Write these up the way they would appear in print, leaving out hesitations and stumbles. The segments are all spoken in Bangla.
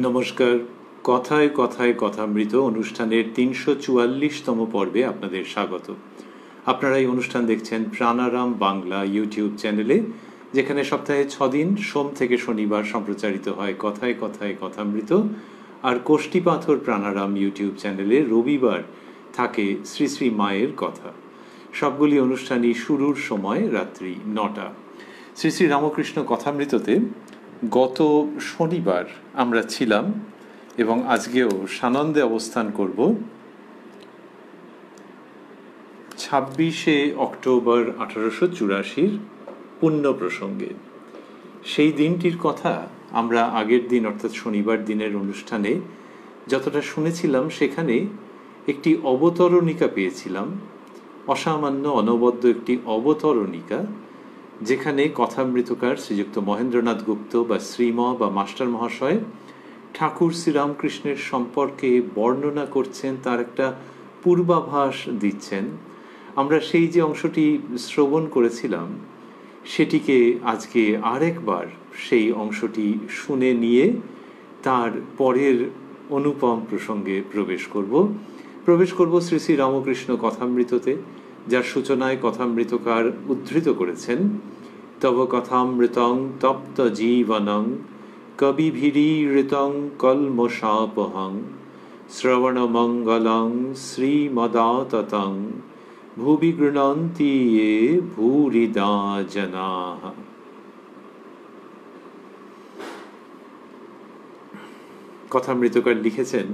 নমস্কার। কথায় কথায় কথামৃত অনুষ্ঠানের ৩৪৪তম পর্বে আপনাদের স্বাগত। আপনারা এই অনুষ্ঠান দেখছেন প্রাণারাম বাংলা ইউটিউব চ্যানেলে, যেখানে সপ্তাহে ৬ দিন সোম থেকে শনিবার সম্প্রচারিত হয় কথায় কথায় কথামৃত, আর কোষ্ঠী পাথর প্রাণারাম ইউটিউব চ্যানেলে রবিবার থাকে শ্রী শ্রী মায়ের কথা। সবগুলি অনুষ্ঠানই শুরুর সময় রাত্রি ৯টা। শ্রী শ্রী রামকৃষ্ণ কথামৃততে গত শনিবার আমরা ছিলাম এবং আজকেও সানন্দে অবস্থান করব ২৬শে অক্টোবর ১৮৮৪ পুণ্য প্রসঙ্গে। সেই দিনটির কথা আমরা আগের দিন অর্থাৎ শনিবার দিনের অনুষ্ঠানে যতটা শুনেছিলাম, সেখানে একটি অবতরণিকা পেয়েছিলাম, অসামান্য অনবদ্য একটি অবতরণিকা, যেখানে কথামৃতকার শ্রীযুক্ত মহেন্দ্রনাথ গুপ্ত বা শ্রীম বা মাস্টার মহাশয় ঠাকুর শ্রীরামকৃষ্ণের সম্পর্কে বর্ণনা করছেন, তার একটা পূর্বাভাস দিচ্ছেন। আমরা সেই যে অংশটি শ্রবণ করেছিলাম সেটিকে আজকে আরেকবার সেই অংশটি শুনে নিয়ে তার পরের অনুপম প্রসঙ্গে প্রবেশ করব শ্রী শ্রী রামকৃষ্ণ কথামৃততে, যার সূচনায় কথামৃতকার উদ্ধৃত করেছেন, তব কথামৃতং তপ্ত জীবনং কবিভিরীঋতং কলমশাপহং শ্রবণমঙ্গলং শ্রীমদাততং ভুবি গৃণন্তি য়ে ভূরিদা জনাঃ। কথামৃতকার লিখেছেন,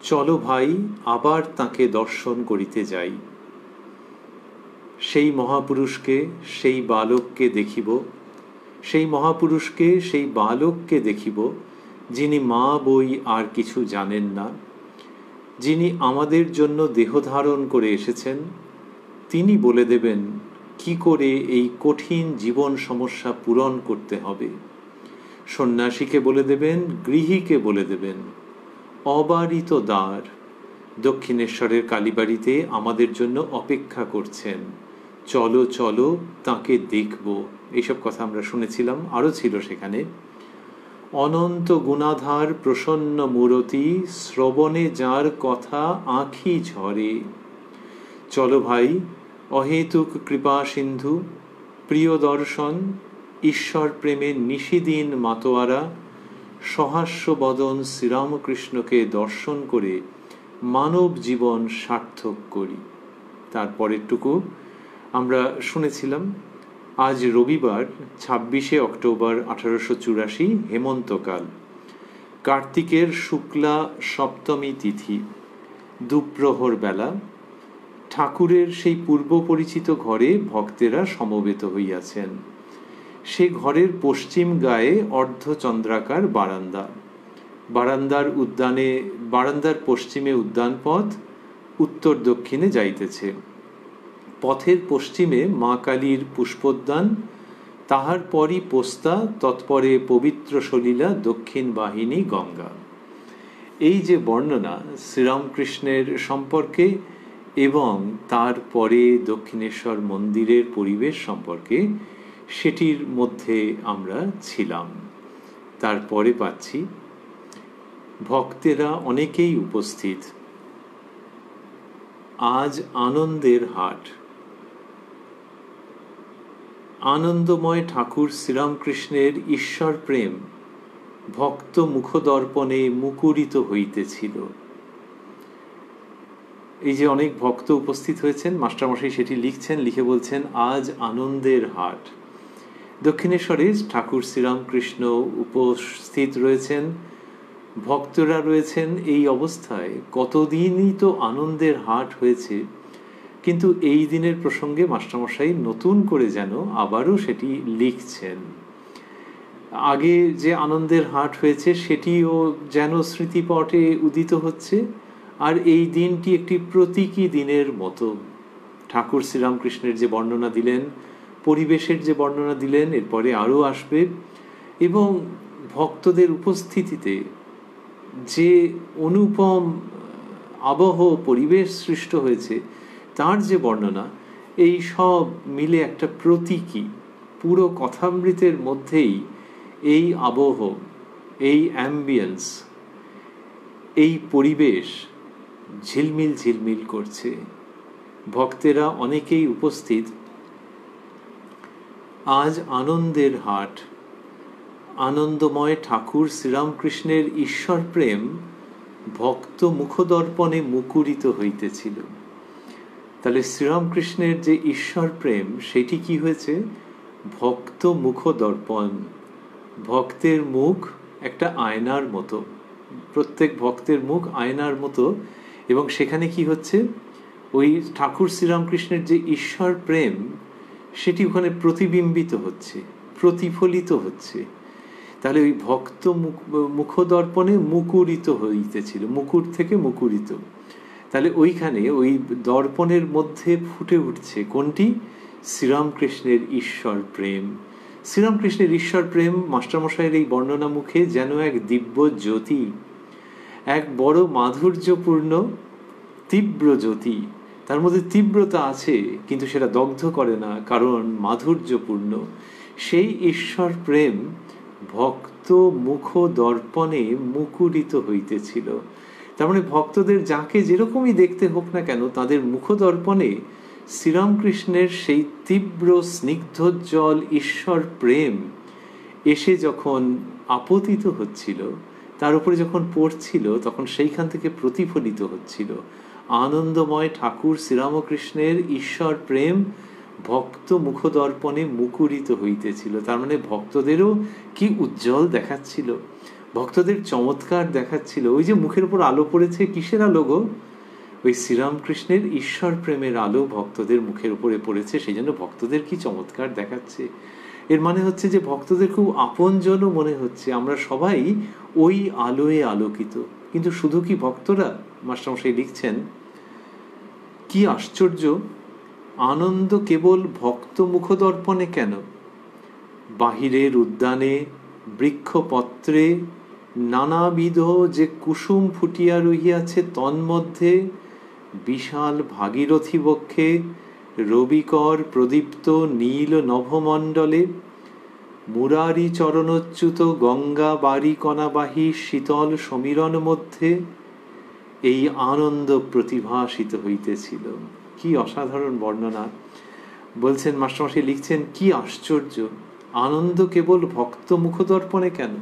চলো ভাই আবার তাকে দর্শন করিতে যাই। সেই মহাপুরুষকে, সেই বালককে দেখিব, সেই মহাপুরুষকে, সেই বালককে দেখিব, যিনি মা বই আর কিছু জানেন না, যিনি আমাদের জন্য দেহ ধারণ করে এসেছেন। তিনি বলে দেবেন কি করে এই কঠিন জীবন সমস্যা পূরণ করতে হবে। সন্ন্যাসীকে বলে দেবেন, গৃহীকে বলে দেবেন। অবারিত দ্বার দক্ষিণেশ্বরের কালীবাড়িতে আমাদের জন্য অপেক্ষা করছেন। চলো চলো তাকে দেখব। এইসব কথা আমরা শুনেছিলাম। আরও ছিল সেখানে, অনন্ত গুণাধার প্রসন্ন মূরতি, শ্রবণে যার কথা আঁখি ঝরে। চলো ভাই অহেতুক কৃপা সিন্ধু, প্রিয় দর্শন, ঈশ্বর প্রেমের নিশিদিন মাতোয়ারা, সহাস্য বদন শ্রীরামকৃষ্ণকে দর্শন করে মানব জীবন সার্থক করি। তারপরেরটুকু আমরা শুনেছিলাম। আজ রবিবার ২৬শে অক্টোবর ১৮৮৪, হেমন্তকাল, কার্তিকের শুক্লা সপ্তমী তিথি, দুপ্রহর বেলা। ঠাকুরের সেই পূর্ব পরিচিত ঘরে ভক্তেরা সমবেত হইয়াছেন। সে ঘরের পশ্চিম গায়ে অর্ধচন্দ্রাকার বারান্দা। বারান্দার পশ্চিমে উদ্যান পথ, উত্তর দক্ষিণে যাইতেছে। পথের পশ্চিমে মা কালীর পুষ্পোদ্যান, তাহার পরই পোস্তা, তৎপরে পবিত্র সলিলা, দক্ষিণ বাহিনী গঙ্গা। এই যে বর্ণনা শ্রীরামকৃষ্ণের সম্পর্কে এবং তারপরে দক্ষিণেশ্বর মন্দিরের পরিবেশ সম্পর্কে, সেটির মধ্যে আমরা ছিলাম। তারপরে পাচ্ছি ভক্তেরা অনেকেই উপস্থিত। আজ আনন্দের হাট। আনন্দময় ঠাকুর শ্রীরামকৃষ্ণের ঈশ্বর প্রেম ভক্ত মুখদর্পণে মুকুরিত হইতেছিল। এই যে অনেক ভক্ত উপস্থিত হয়েছেন, মাস্টারমশাই সেটি লিখছেন, লিখে বলছেন আজ আনন্দের হাট। দক্ষিণেশ্বরে ঠাকুর শ্রীরামকৃষ্ণ উপস্থিত রয়েছেন, ভক্তরা রয়েছেন। এই অবস্থায় কতদিনই তো আনন্দের হাট হয়েছে, কিন্তু এই দিনের প্রসঙ্গে মাস্টারমশাই নতুন করে যেন আবারও সেটি লিখছেন। আগে যে আনন্দের হাট হয়েছে সেটিও যেন স্মৃতিপটে উদিত হচ্ছে, আর এই দিনটি একটি প্রতীকী দিনের মতো। ঠাকুর শ্রীরামকৃষ্ণের যে বর্ণনা দিলেন, পরিবেশের যে বর্ণনা দিলেন, এরপরে আরও আসবে, এবং ভক্তদের উপস্থিতিতে যে অনুপম আবহ পরিবেশ সৃষ্ট হয়েছে তার যে বর্ণনা, এই সব মিলে একটা প্রতীকী। পুরো কথামৃতের মধ্যেই এই আবহ, এই অ্যাম্বিয়েন্স, এই পরিবেশ ঝিলমিল ঝিলমিল করছে। ভক্তেরা অনেকেই উপস্থিত। আজ আনন্দের হাট, আনন্দময় ঠাকুর শ্রীরামকৃষ্ণের ঈশ্বর প্রেম ভক্ত মুখদর্পণে মুকুরিত হইতেছিল। তাহলে শ্রীরামকৃষ্ণের যে ঈশ্বর প্রেম সেটি কি হয়েছে? ভক্ত মুখদর্পণ। ভক্তের মুখ একটা আয়নার মতো, প্রত্যেক ভক্তের মুখ আয়নার মতো, এবং সেখানে কি হচ্ছে? ওই ঠাকুর শ্রীরামকৃষ্ণের যে ঈশ্বর প্রেম সেটি ওখানে প্রতিবিম্বিত হচ্ছে, প্রতিফলিত হচ্ছে। তাহলে ওই ভক্ত মুখদর্পণে মুকুরিত হইতেছিল, মুকুর থেকে মুকুরিত। তাহলে ওইখানে ওই দর্পণের মধ্যে ফুটে উঠছে কোনটি? শ্রীরামকৃষ্ণের ঈশ্বর প্রেম। শ্রীরামকৃষ্ণের ঈশ্বর প্রেম মাস্টারমশাইয়ের এই বর্ণনা মুখে যেন এক দিব্য জ্যোতি, এক বড় মাধুর্যপূর্ণ তীব্র জ্যোতি। তার মধ্যে তীব্রতা আছে কিন্তু সেটা দগ্ধ করে না, কারণ মাধুর্যপূর্ণ। সেই ঈশ্বর প্রেম ভক্ত মুখ দর্পণে মুকুরিত হইতেছিল। তার মানে ভক্তদের যাকে যেরকমই দেখতে হোক না কেন, তাদের মুখ দর্পণে শ্রীরামকৃষ্ণের সেই তীব্র স্নিগ্ধোজ্জ্বল ঈশ্বর প্রেম এসে যখন আপতিত হচ্ছিল, তার উপরে যখন পড়ছিল, তখন সেইখান থেকে প্রতিফলিত হচ্ছিল আনন্দময় ঠাকুর শ্রীরামকৃষ্ণের ঈশ্বর প্রেম ভক্ত মুখদর্পণে মুকুরিত হইতেছিল। তার মানে ভক্তদেরও কি উজ্জ্বল দেখাচ্ছিল, ভক্তদের চমৎকার দেখাচ্ছিল। ওই যে মুখের উপর আলো পড়েছে, কিসের আলো গো? ওই শ্রীরামকৃষ্ণের ঈশ্বর প্রেমের আলো ভক্তদের মুখের উপরে পড়েছে, সেই জন্য ভক্তদের কি চমৎকার দেখাচ্ছে। এর মানে হচ্ছে যে ভক্তদের খুব আপনজনও মনে হচ্ছে, আমরা সবাই ওই আলোয় আলোকিত। কিন্তু শুধু কি ভক্তরা? মাস্টারমশাই লিখছেন, কি আশ্চর্য, আনন্দ কেবল ভক্ত মুখদর্পণে কেন? বাহিরের উদ্যানে বৃক্ষপত্রে নানাবিধ যে কুসুম ফুটিয়া রহিয়াছে, তন্মধ্যে বিশাল ভাগীরথী বক্ষে রবিকর প্রদীপ্ত নীল নভমণ্ডলে মুরারি চরণচ্যুত গঙ্গা বাড়ি কণাবাহী শীতল সমীরণ মধ্যে এই আনন্দ প্রতিভাসিত হইতেছিল। কি অসাধারণ বর্ণনা! বলছেন মাস্টারমশাই লিখছেন, কি আশ্চর্য, আনন্দ কেবল ভক্ত মুখদর্পণে কেন?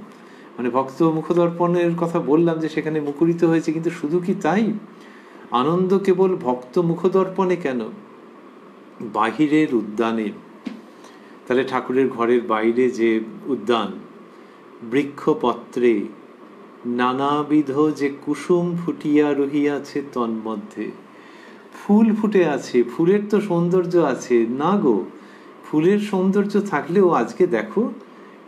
মানে ভক্ত মুখদর্পণের কথা বললাম যে সেখানে মুকুরিত হয়েছে, কিন্তু শুধু কি তাই? আনন্দ কেবল ভক্ত মুখদর্পণে কেন? বাহিরের উদ্যানে, তাহলে ঠাকুরের ঘরের বাইরে যে উদ্যান, বৃক্ষপত্রে নানাবিধ যে কুসুম ফুটিয়া রহিয়াছে, তন্মধ্যে ফুল ফুটে আছে। ফুলের তো সৌন্দর্য আছে না গো? ফুলের সৌন্দর্য থাকলেও আজকে দেখো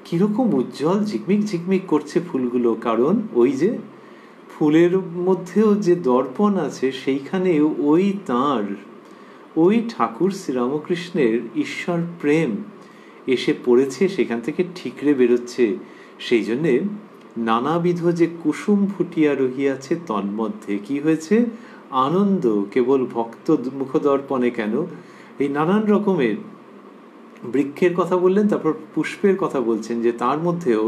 কিরকম উজ্জ্বল ঝিকমিক ঝিকমিক করছে ফুলগুলো, কারণ ওই যে ফুলের মধ্যেও যে দর্পণ আছে, সেইখানে ওই ঠাকুর শ্রীরামকৃষ্ণের ঈশ্বর প্রেম এসে পড়েছে, সেখান থেকে ঠিকরে বেরোচ্ছে। সেই জন্যে নানাবিধ যে কুসুম ফুটিয়া রহিয়াছে, তন্মধ্যে কি হয়েছে? আনন্দ কেবল ভক্ত মুখদর্পণে কেন? এই নানান রকমের বৃক্ষের কথা বললেন, তারপর পুষ্পের কথা বলছেন, যে তার মধ্যেও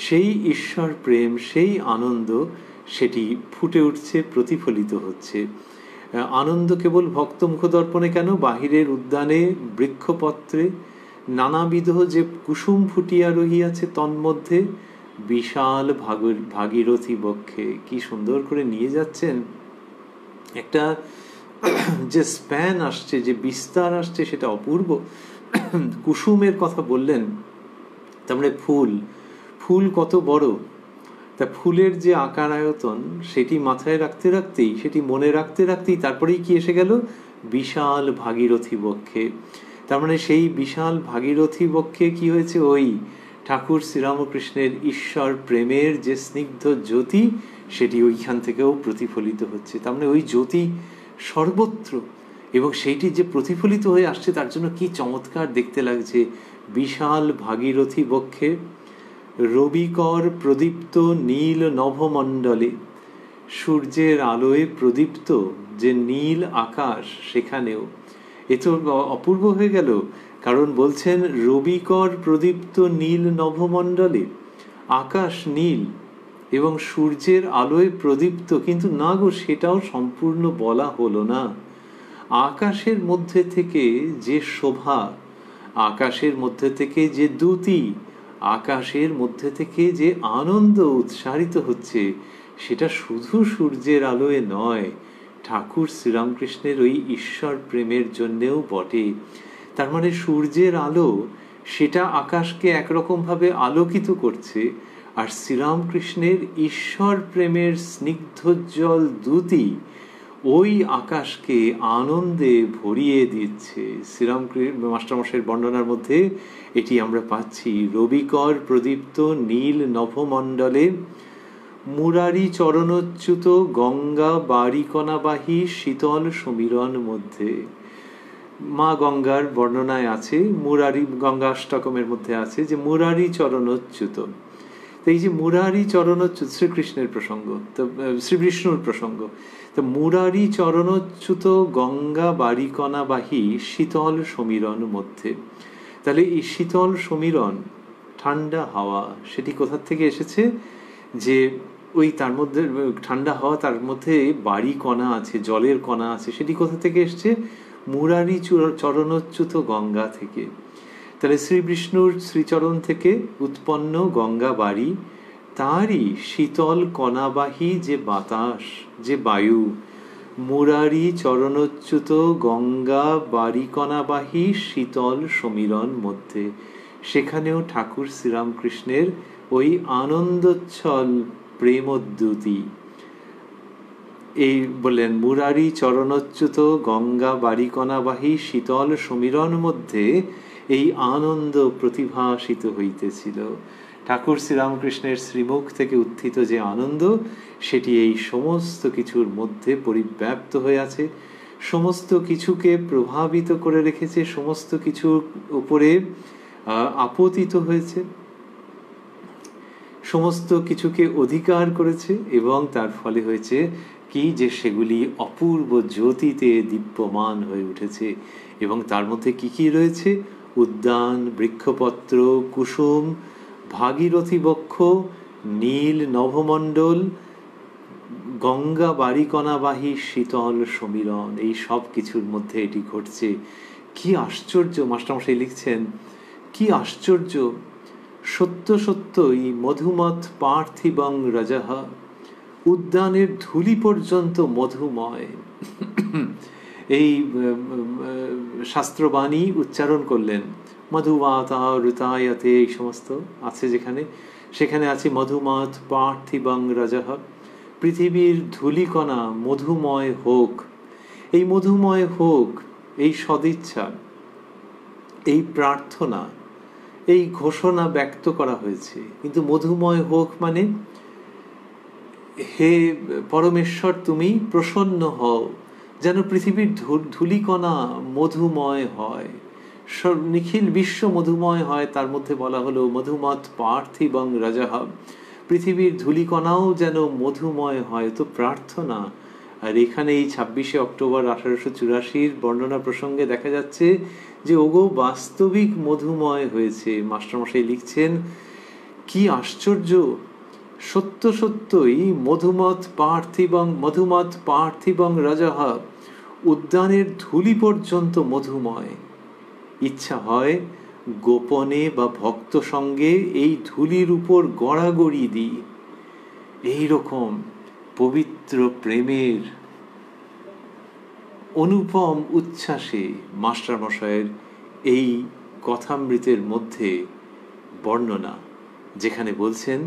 সেই ঈশ্বর প্রেম, সেই আনন্দ সেটি ফুটে উঠছে, প্রতিফলিত হচ্ছে। আনন্দ কেবল ভক্ত মুখদর্পণে কেন? বাহিরের উদ্যানে বৃক্ষপত্রে নানাবিধ যে কুসুম ফুটিয়া রহিয়াছে, তন্মধ্যে বিশাল ভাগীরথী বক্ষে। কি সুন্দর করে নিয়ে যাচ্ছেন, একটা যে স্প্যান আসছে, যে বিস্তার আসছে, সেটা অপূর্ব। কুসুমের কথা বললেন, তার মানে ফুল কত বড়, তা ফুলের যে আকার আয়তন সেটি মাথায় রাখতে রাখতেই, সেটি মনে রাখতে রাখতেই তারপরেই কি এসে গেল? বিশাল ভাগীরথী বক্ষে। তার মানে সেই বিশাল ভাগীরথী বক্ষে কি হয়েছে? ওই ঠাকুর শ্রীরামকৃষ্ণের ঈশ্বর প্রেমের যে স্নিগ্ধ জ্যোতি, সেটি ওইখান থেকেও প্রতিফলিত হচ্ছে। তার মানে ওই জ্যোতি সর্বত্র, এবং সেইটি যে প্রতিফলিত হয়ে আসছে, তার জন্য কি চমৎকার দেখতে লাগছে। বিশাল ভাগীরথী বক্ষে রবিকর প্রদীপ্ত নীল নভমণ্ডলে, সূর্যের আলোয় প্রদীপ্ত যে নীল আকাশ, সেখানেও এ তো অপূর্ব হয়ে গেল। কারণ বলছেন রবিকর প্রদীপ্ত নীল নভমণ্ডলে, আকাশ নীল, এবং সূর্যের আলোয় প্রদীপ্ত, কিন্তু না গো, সেটাও সম্পূর্ণ বলা হলো না। আকাশের মধ্যে থেকে যে শোভা, আকাশের মধ্যে থেকে যে দ্যুতি, আকাশের মধ্যে থেকে যে আনন্দ উৎসারিত হচ্ছে, সেটা শুধু সূর্যের আলোয় নয়, ঠাকুর শ্রীরামকৃষ্ণের ওই ঈশ্বর প্রেমের জন্যেও বটে। তার মানে সূর্যের আলো সেটা আকাশকে একরকমভাবে আলোকিত করছে, আর শ্রীরামকৃষ্ণের ঈশ্বর প্রেমের স্নিগ্ধোজ্জ্বল দ্যুতি ওই আকাশকে আনন্দে ভরিয়ে দিচ্ছে। শ্রীরামকৃষ্ণ মাস্টারমশাইয়ের বর্ণনার মধ্যে এটি আমরা পাচ্ছি। রবিকর প্রদীপ্ত নীল নভমণ্ডলে মুরারি চরণচ্যুত গঙ্গা বারিকণাবাহী শীতল সমীরণ মধ্যে। মা গঙ্গার বর্ণনায় আছে, মুরারি, গঙ্গাষ্টকমের মধ্যে আছে যে মুরারি চরণচ্যুত। তো এই যে মুরারি চরণচ্যুত শ্রীকৃষ্ণের প্রসঙ্গ, তো শ্রীবিষ্ণুর প্রসঙ্গ, তো মুরারি চরণচ্যুত গঙ্গা বারিকণাবাহী শীতল সমীরণ মধ্যে। তাহলে এই শীতল সমীরণ, ঠান্ডা হাওয়া, সেটি কোথা থেকে এসেছে? যে ওই তার মধ্যে ঠান্ডা হাওয়া, তার মধ্যে বাড়ি কণা আছে, জলের কণা আছে, সেটি কোথা থেকে এসছে? মুরারি চরণচ্যুত গঙ্গা থেকে। তাহলে শ্রীবিষ্ণুর শ্রীচরণ থেকে উৎপন্ন গঙ্গা বাড়ি, তারই শীতল কণাবাহী যে বাতাস, যে বায়ু, মুরারি চরণচ্যুত গঙ্গা বারিকণাবাহী শীতল সমীরণ মধ্যে, সেখানেও ঠাকুর শ্রীরামকৃষ্ণের ওই আনন্দোচ্ছল প্রেমোদ্যুতি। এই বললেন মুরারি চরণচ্যুত গঙ্গা বারিকণাবাহী শীতল সমীরণ মধ্যে এই আনন্দ প্রতিভাসিত হইতেছিল। ঠাকুর শ্রীরামকৃষ্ণের শ্রীমুখ থেকে উত্থিত যে আনন্দ, সেটি এই সমস্ত কিছুর মধ্যে পরিব্যাপ্ত হয়ে আছে, সমস্ত কিছুকে প্রভাবিত করে রেখেছে, সমস্ত কিছুর উপরে আপতিত হয়েছে, সমস্ত কিছুকে অধিকার করেছে, এবং তার ফলে হয়েছে কি, যে সেগুলি অপূর্ব জ্যোতিতে দীপ্যমান হয়ে উঠেছে। এবং তার মধ্যে কি কি রয়েছে? উদ্যান, বৃক্ষপত্র, কুসুম, ভাগীরথী বক্ষ, নীল নভমণ্ডল, গঙ্গা বারিকণাবাহী শীতল সমীরণ, এই সব কিছুর মধ্যে এটি ঘটছে। কি আশ্চর্য! মাস্টারমশাই লিখছেন, কি আশ্চর্য! সত্য সত্যই মধুমৎ পার্থিবং রজঃ, উদ্যানের ধূলি পর্যন্ত মধুময়। এই শাস্ত্রবাণী উচ্চারণ করলেন, মধুমাতা ঋতায়তে, এই সমস্ত আছে যেখানে, সেখানে আছে মধুমৎ পার্থিবং রজঃ, পৃথিবীর ধূলিকণা মধুময় হোক। এই মধুময় হোক, এই সদিচ্ছা, এই প্রার্থনা, এই ঘোষণা ব্যক্ত করা হয়েছে। কিন্তু মধুময় হোক মানে, হে পরমেশ্বর, তুমি প্রসন্ন হও, যেন পৃথিবীর ধূলিকণা মধুময় হয়, নিখিল বিশ্ব মধুময় হয়। তার মধ্যে বলা হলো মধুমৎ পার্থিবং রজঃ, পৃথিবীর ধূলিকণাও যেন মধুময় হয়। তো প্রার্থনা। আর এখানে এই 26শে অক্টোবর 1884 বর্ণনা প্রসঙ্গে দেখা যাচ্ছে যে ওগো বাস্তবিক মধুময় হয়েছে। মাস্টারমশাই লিখছেন, কি আশ্চর্য! সত্য সত্যই মধুমৎ পার্থিবং রজঃ, উদ্যানের ধূলি পর্যন্ত মধুময়। ইচ্ছা হয় গোপনে বা ভক্ত সঙ্গে এই ধূলির উপর গড়াগড়ি দিই। এইরকম পবিত্র প্রেমের অনুপম উচ্ছ্বাসে মাস্টারমশায়ের এই কথামৃতের মধ্যে বর্ণনা, যেখানে বলছেন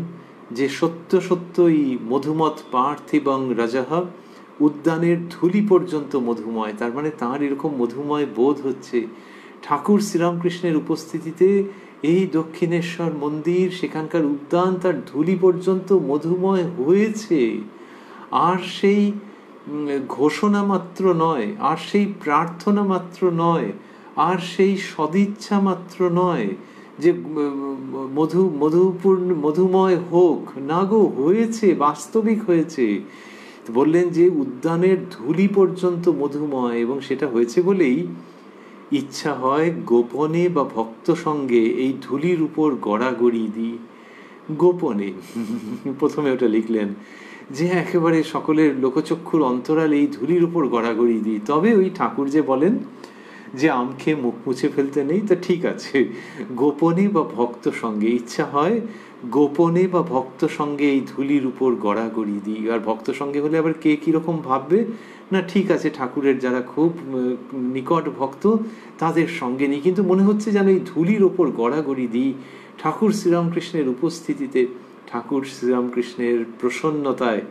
যে সত্য সত্যই মধুমৎ পার্থিবং রজঃ, উদ্যানের ধূলি পর্যন্ত মধুময়। তার মানে তাঁর এরকম মধুময় বোধ হচ্ছে। ঠাকুর শ্রীরামকৃষ্ণের উপস্থিতিতে এই দক্ষিণেশ্বর মন্দির, সেখানকার উদ্যান তার ধূলি পর্যন্ত মধুময় হয়েছে। আর সেই ঘোষণা মাত্র নয়, আর সেই প্রার্থনা মাত্র নয়, আর সেই সদিচ্ছা মাত্র নয় যে মধুময় হোক, না গো, হয়েছে, বাস্তবিক হয়েছে। বললেন যে উদ্যানের ধূলি পর্যন্ত মধুময়, এবং সেটা হয়েছে বলেই ইচ্ছা হয় গোপনে বা ভক্ত সঙ্গে এই ধূলির উপর গড়াগড়ি দিই। গোপনে প্রথমে ওটা লিখলেন যে একেবারে সকলের লোকচক্ষুর অন্তরালে এই ধুলির উপর গড়াগড়ি দিই। তবে ওই ঠাকুর যে বলেন যে আম খেয়ে মুখ মুছে ফেলতে নেই, তা ঠিক আছে, গোপনে বা ভক্ত সঙ্গে, ইচ্ছা হয় গোপনে বা ভক্ত সঙ্গে এই ধুলির উপর গড়াগড়ি দিই। আর ভক্ত সঙ্গে হলে আবার কে কীরকম ভাববে, না ঠিক আছে ঠাকুরের যারা খুব নিকট ভক্ত তাদের সঙ্গে নিই, কিন্তু মনে হচ্ছে যেন এই ধুলির ওপর গড়াগড়ি দিই ঠাকুর শ্রীরামকৃষ্ণের উপস্থিতিতে, ঠাকুর শ্রীরামকৃষ্ণের প্রসন্নতায়,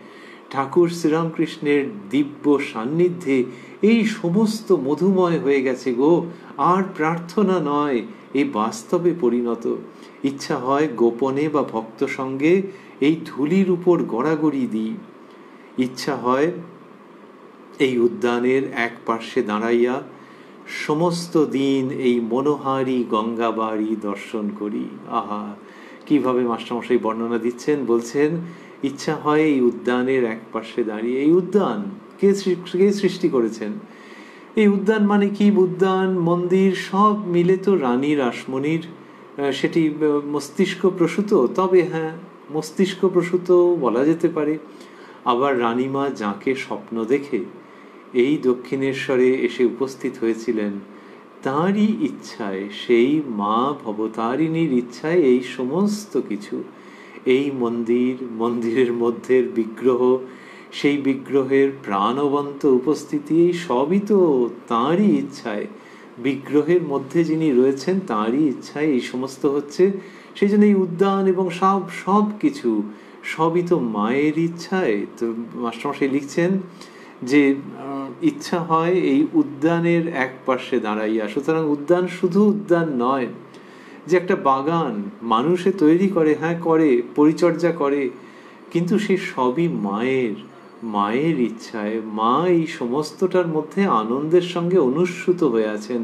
ঠাকুর শ্রীরামকৃষ্ণের দিব্য সান্নিধ্যে এই সমস্ত মধুময় হয়ে গেছে গো। আর প্রার্থনা নয়, এই বাস্তবে পরিণত। ইচ্ছা হয় গোপনে বা ভক্ত সঙ্গে এই ধুলির উপর গড়াগড়ি দিই। ইচ্ছা হয় এই উদ্যানের এক পার্শ্বে দাঁড়াইয়া সমস্ত দিন এই মনোহারী গঙ্গাবাড়ি দর্শন করি। আহা, কিভাবে মাস্টারমশাই বর্ণনা দিচ্ছেন, বলছেন ইচ্ছা হয় এই উদ্যানের এক পার্শ্বে দাঁড়িয়ে। এই উদ্যান কে সৃষ্টি করেছেন? এই উদ্যান মানে কি? উদ্যান মন্দির সব মিলে তো রানীর আসমনির, সেটি মস্তিষ্ক প্রসূত। তবে হ্যাঁ, মস্তিষ্ক প্রসূত বলা যেতে পারে। আবার রানীমা যাকে স্বপ্ন দেখে এই দক্ষিণেশ্বরে এসে উপস্থিত হয়েছিলেন, তাঁরই ইচ্ছায়, সেই মা ভবতারিণীর ইচ্ছায় এই সমস্ত কিছু, এই মন্দির, মন্দিরের মধ্যের বিগ্রহ, সেই বিগ্রহের প্রাণবন্ত উপস্থিতি, সবই তো তাঁরই ইচ্ছায়। বিগ্রহের মধ্যে যিনি রয়েছেন তাঁরই ইচ্ছায় এই সমস্ত হচ্ছে। সেই জন্য এই উদ্যান এবং সব কিছু সবই তো মায়ের ইচ্ছায়। তো মাস্টারমশাই লিখছেন যে ইচ্ছা হয় এই উদ্যানের এক পার্শ্বে দাঁড়াইয়া। সুতরাং উদ্যান শুধু উদ্যান নয়, যে একটা বাগান মানুষে তৈরি করে, হ্যাঁ করে, পরিচর্যা করে, কিন্তু সে সবই মায়ের ইচ্ছায়। মা এই সমস্তটার মধ্যে আনন্দের সঙ্গে অনুস্যূত হয়ে আছেন।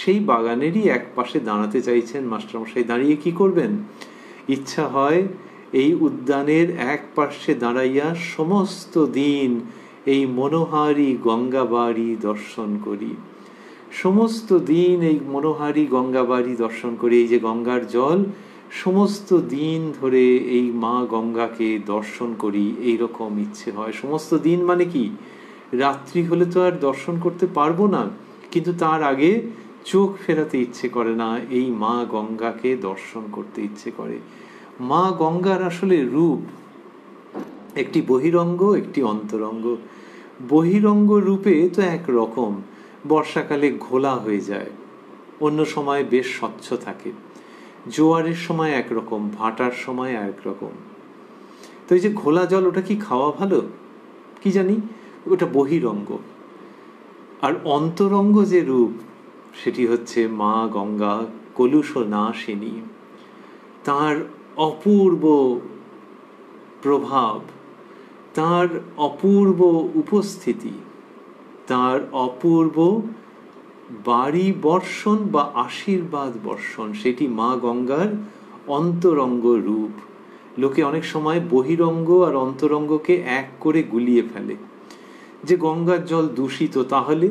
সেই বাগানেরই এক পাশে দাঁড়াতে চাইছেন মাস্টারমশাই। দাঁড়িয়ে কি করবেন? ইচ্ছা হয় এই উদ্যানের এক পার্শ্বে দাঁড়াইয়া সমস্ত দিন এই মনোহারী গঙ্গাবাড়ি দর্শন করি। সমস্ত দিন এই মনোহারী গঙ্গাবাড়ি দর্শন করি। এই যে গঙ্গার জল, সমস্ত দিন ধরে এই মা গঙ্গাকে দর্শন করি, এইরকম ইচ্ছে হয়। সমস্ত দিন মানে কি? রাত্রি হলে তো আর দর্শন করতে পারবো না, কিন্তু তার আগে চোখ ফেরাতে ইচ্ছে করে না, এই মা গঙ্গাকে দর্শন করতে ইচ্ছে করে। মা গঙ্গার আসলে রূপ একটি বহিরঙ্গ, একটি অন্তরঙ্গ। বহিরঙ্গ রূপে তো একরকম, বর্ষাকালে ঘোলা হয়ে যায়, অন্য সময় বেশ স্বচ্ছ থাকে, জোয়ারের সময় একরকম, ভাটার সময় একরকম। তো এই যে ঘোলা জল, ওটা কি খাওয়া ভালো? কি জানি, ওটা বহিরঙ্গ। আর অন্তরঙ্গ যে রূপ, সেটি হচ্ছে মা গঙ্গা কলুষ নাশিনী। তার অপূর্ব প্রভাব, তার অপূর্ব উপস্থিতি, তার অপূর্ব বাড়ি বর্ষণ বা আশীর্বাদ বর্ষণ, সেটি মা গঙ্গার অন্তরঙ্গ রূপ। লোকে অনেক সময় বহিরঙ্গ আর অন্তরঙ্গকে এক করে গুলিয়ে ফেলে, যে গঙ্গার জল দূষিত, তাহলে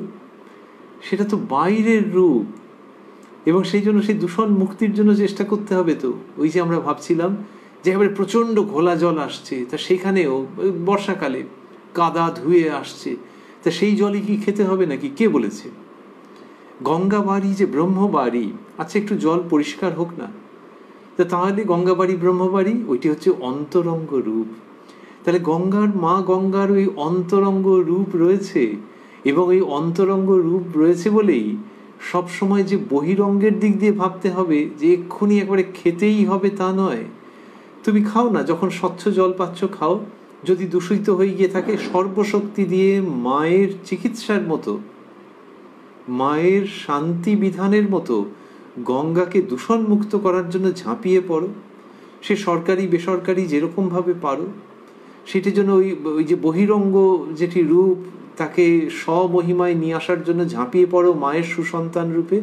সেটা তো বাইরের রূপ, এবং সেই জন্য সেই দূষণ মুক্তির জন্য চেষ্টা করতে হবে। তো ওই যে আমরা ভাবছিলাম যে একেবারে প্রচণ্ড ঘোলা জল আসছে, তা সেখানেও বর্ষাকালে কাদা ধুয়ে আসছে, তা সেই জলই কি খেতে হবে নাকি? কে বলেছে? গঙ্গাবাড়ি যে ব্রহ্মবাড়ি, আচ্ছা একটু জল পরিষ্কার হোক না, তা তাহলে গঙ্গাবাড়ি ব্রহ্মবাড়ি, ওইটি হচ্ছে অন্তরঙ্গ রূপ। তাহলে মা গঙ্গার ওই অন্তরঙ্গ রূপ রয়েছে, এবং এই অন্তরঙ্গ রূপ রয়েছে বলেই সবসময় যে বহিরঙ্গের দিক দিয়ে ভাবতে হবে যে এক্ষুনি একবারে খেতেই হবে তা নয়। তুমি খাও না, যখন স্বচ্ছ জল পাচ্ছ খাও, যদি দূষিত হয়ে গিয়ে থাকে, সর্বশক্তি দিয়ে মায়ের চিকিৎসার মতো, মায়ের শান্তি বিধানের মতো গঙ্গাকে দূষণ মুক্ত করার জন্য ঝাঁপিয়ে পড়ো। সে সরকারি বেসরকারি যেরকমভাবে পারো, সেটির জন্য ওই যে বহিরঙ্গ যেটি রূপ, তাকে স্বমহিমায় নিয়ে আসার জন্য ঝাঁপিয়ে পড়ো মায়ের সুসন্তান রূপে।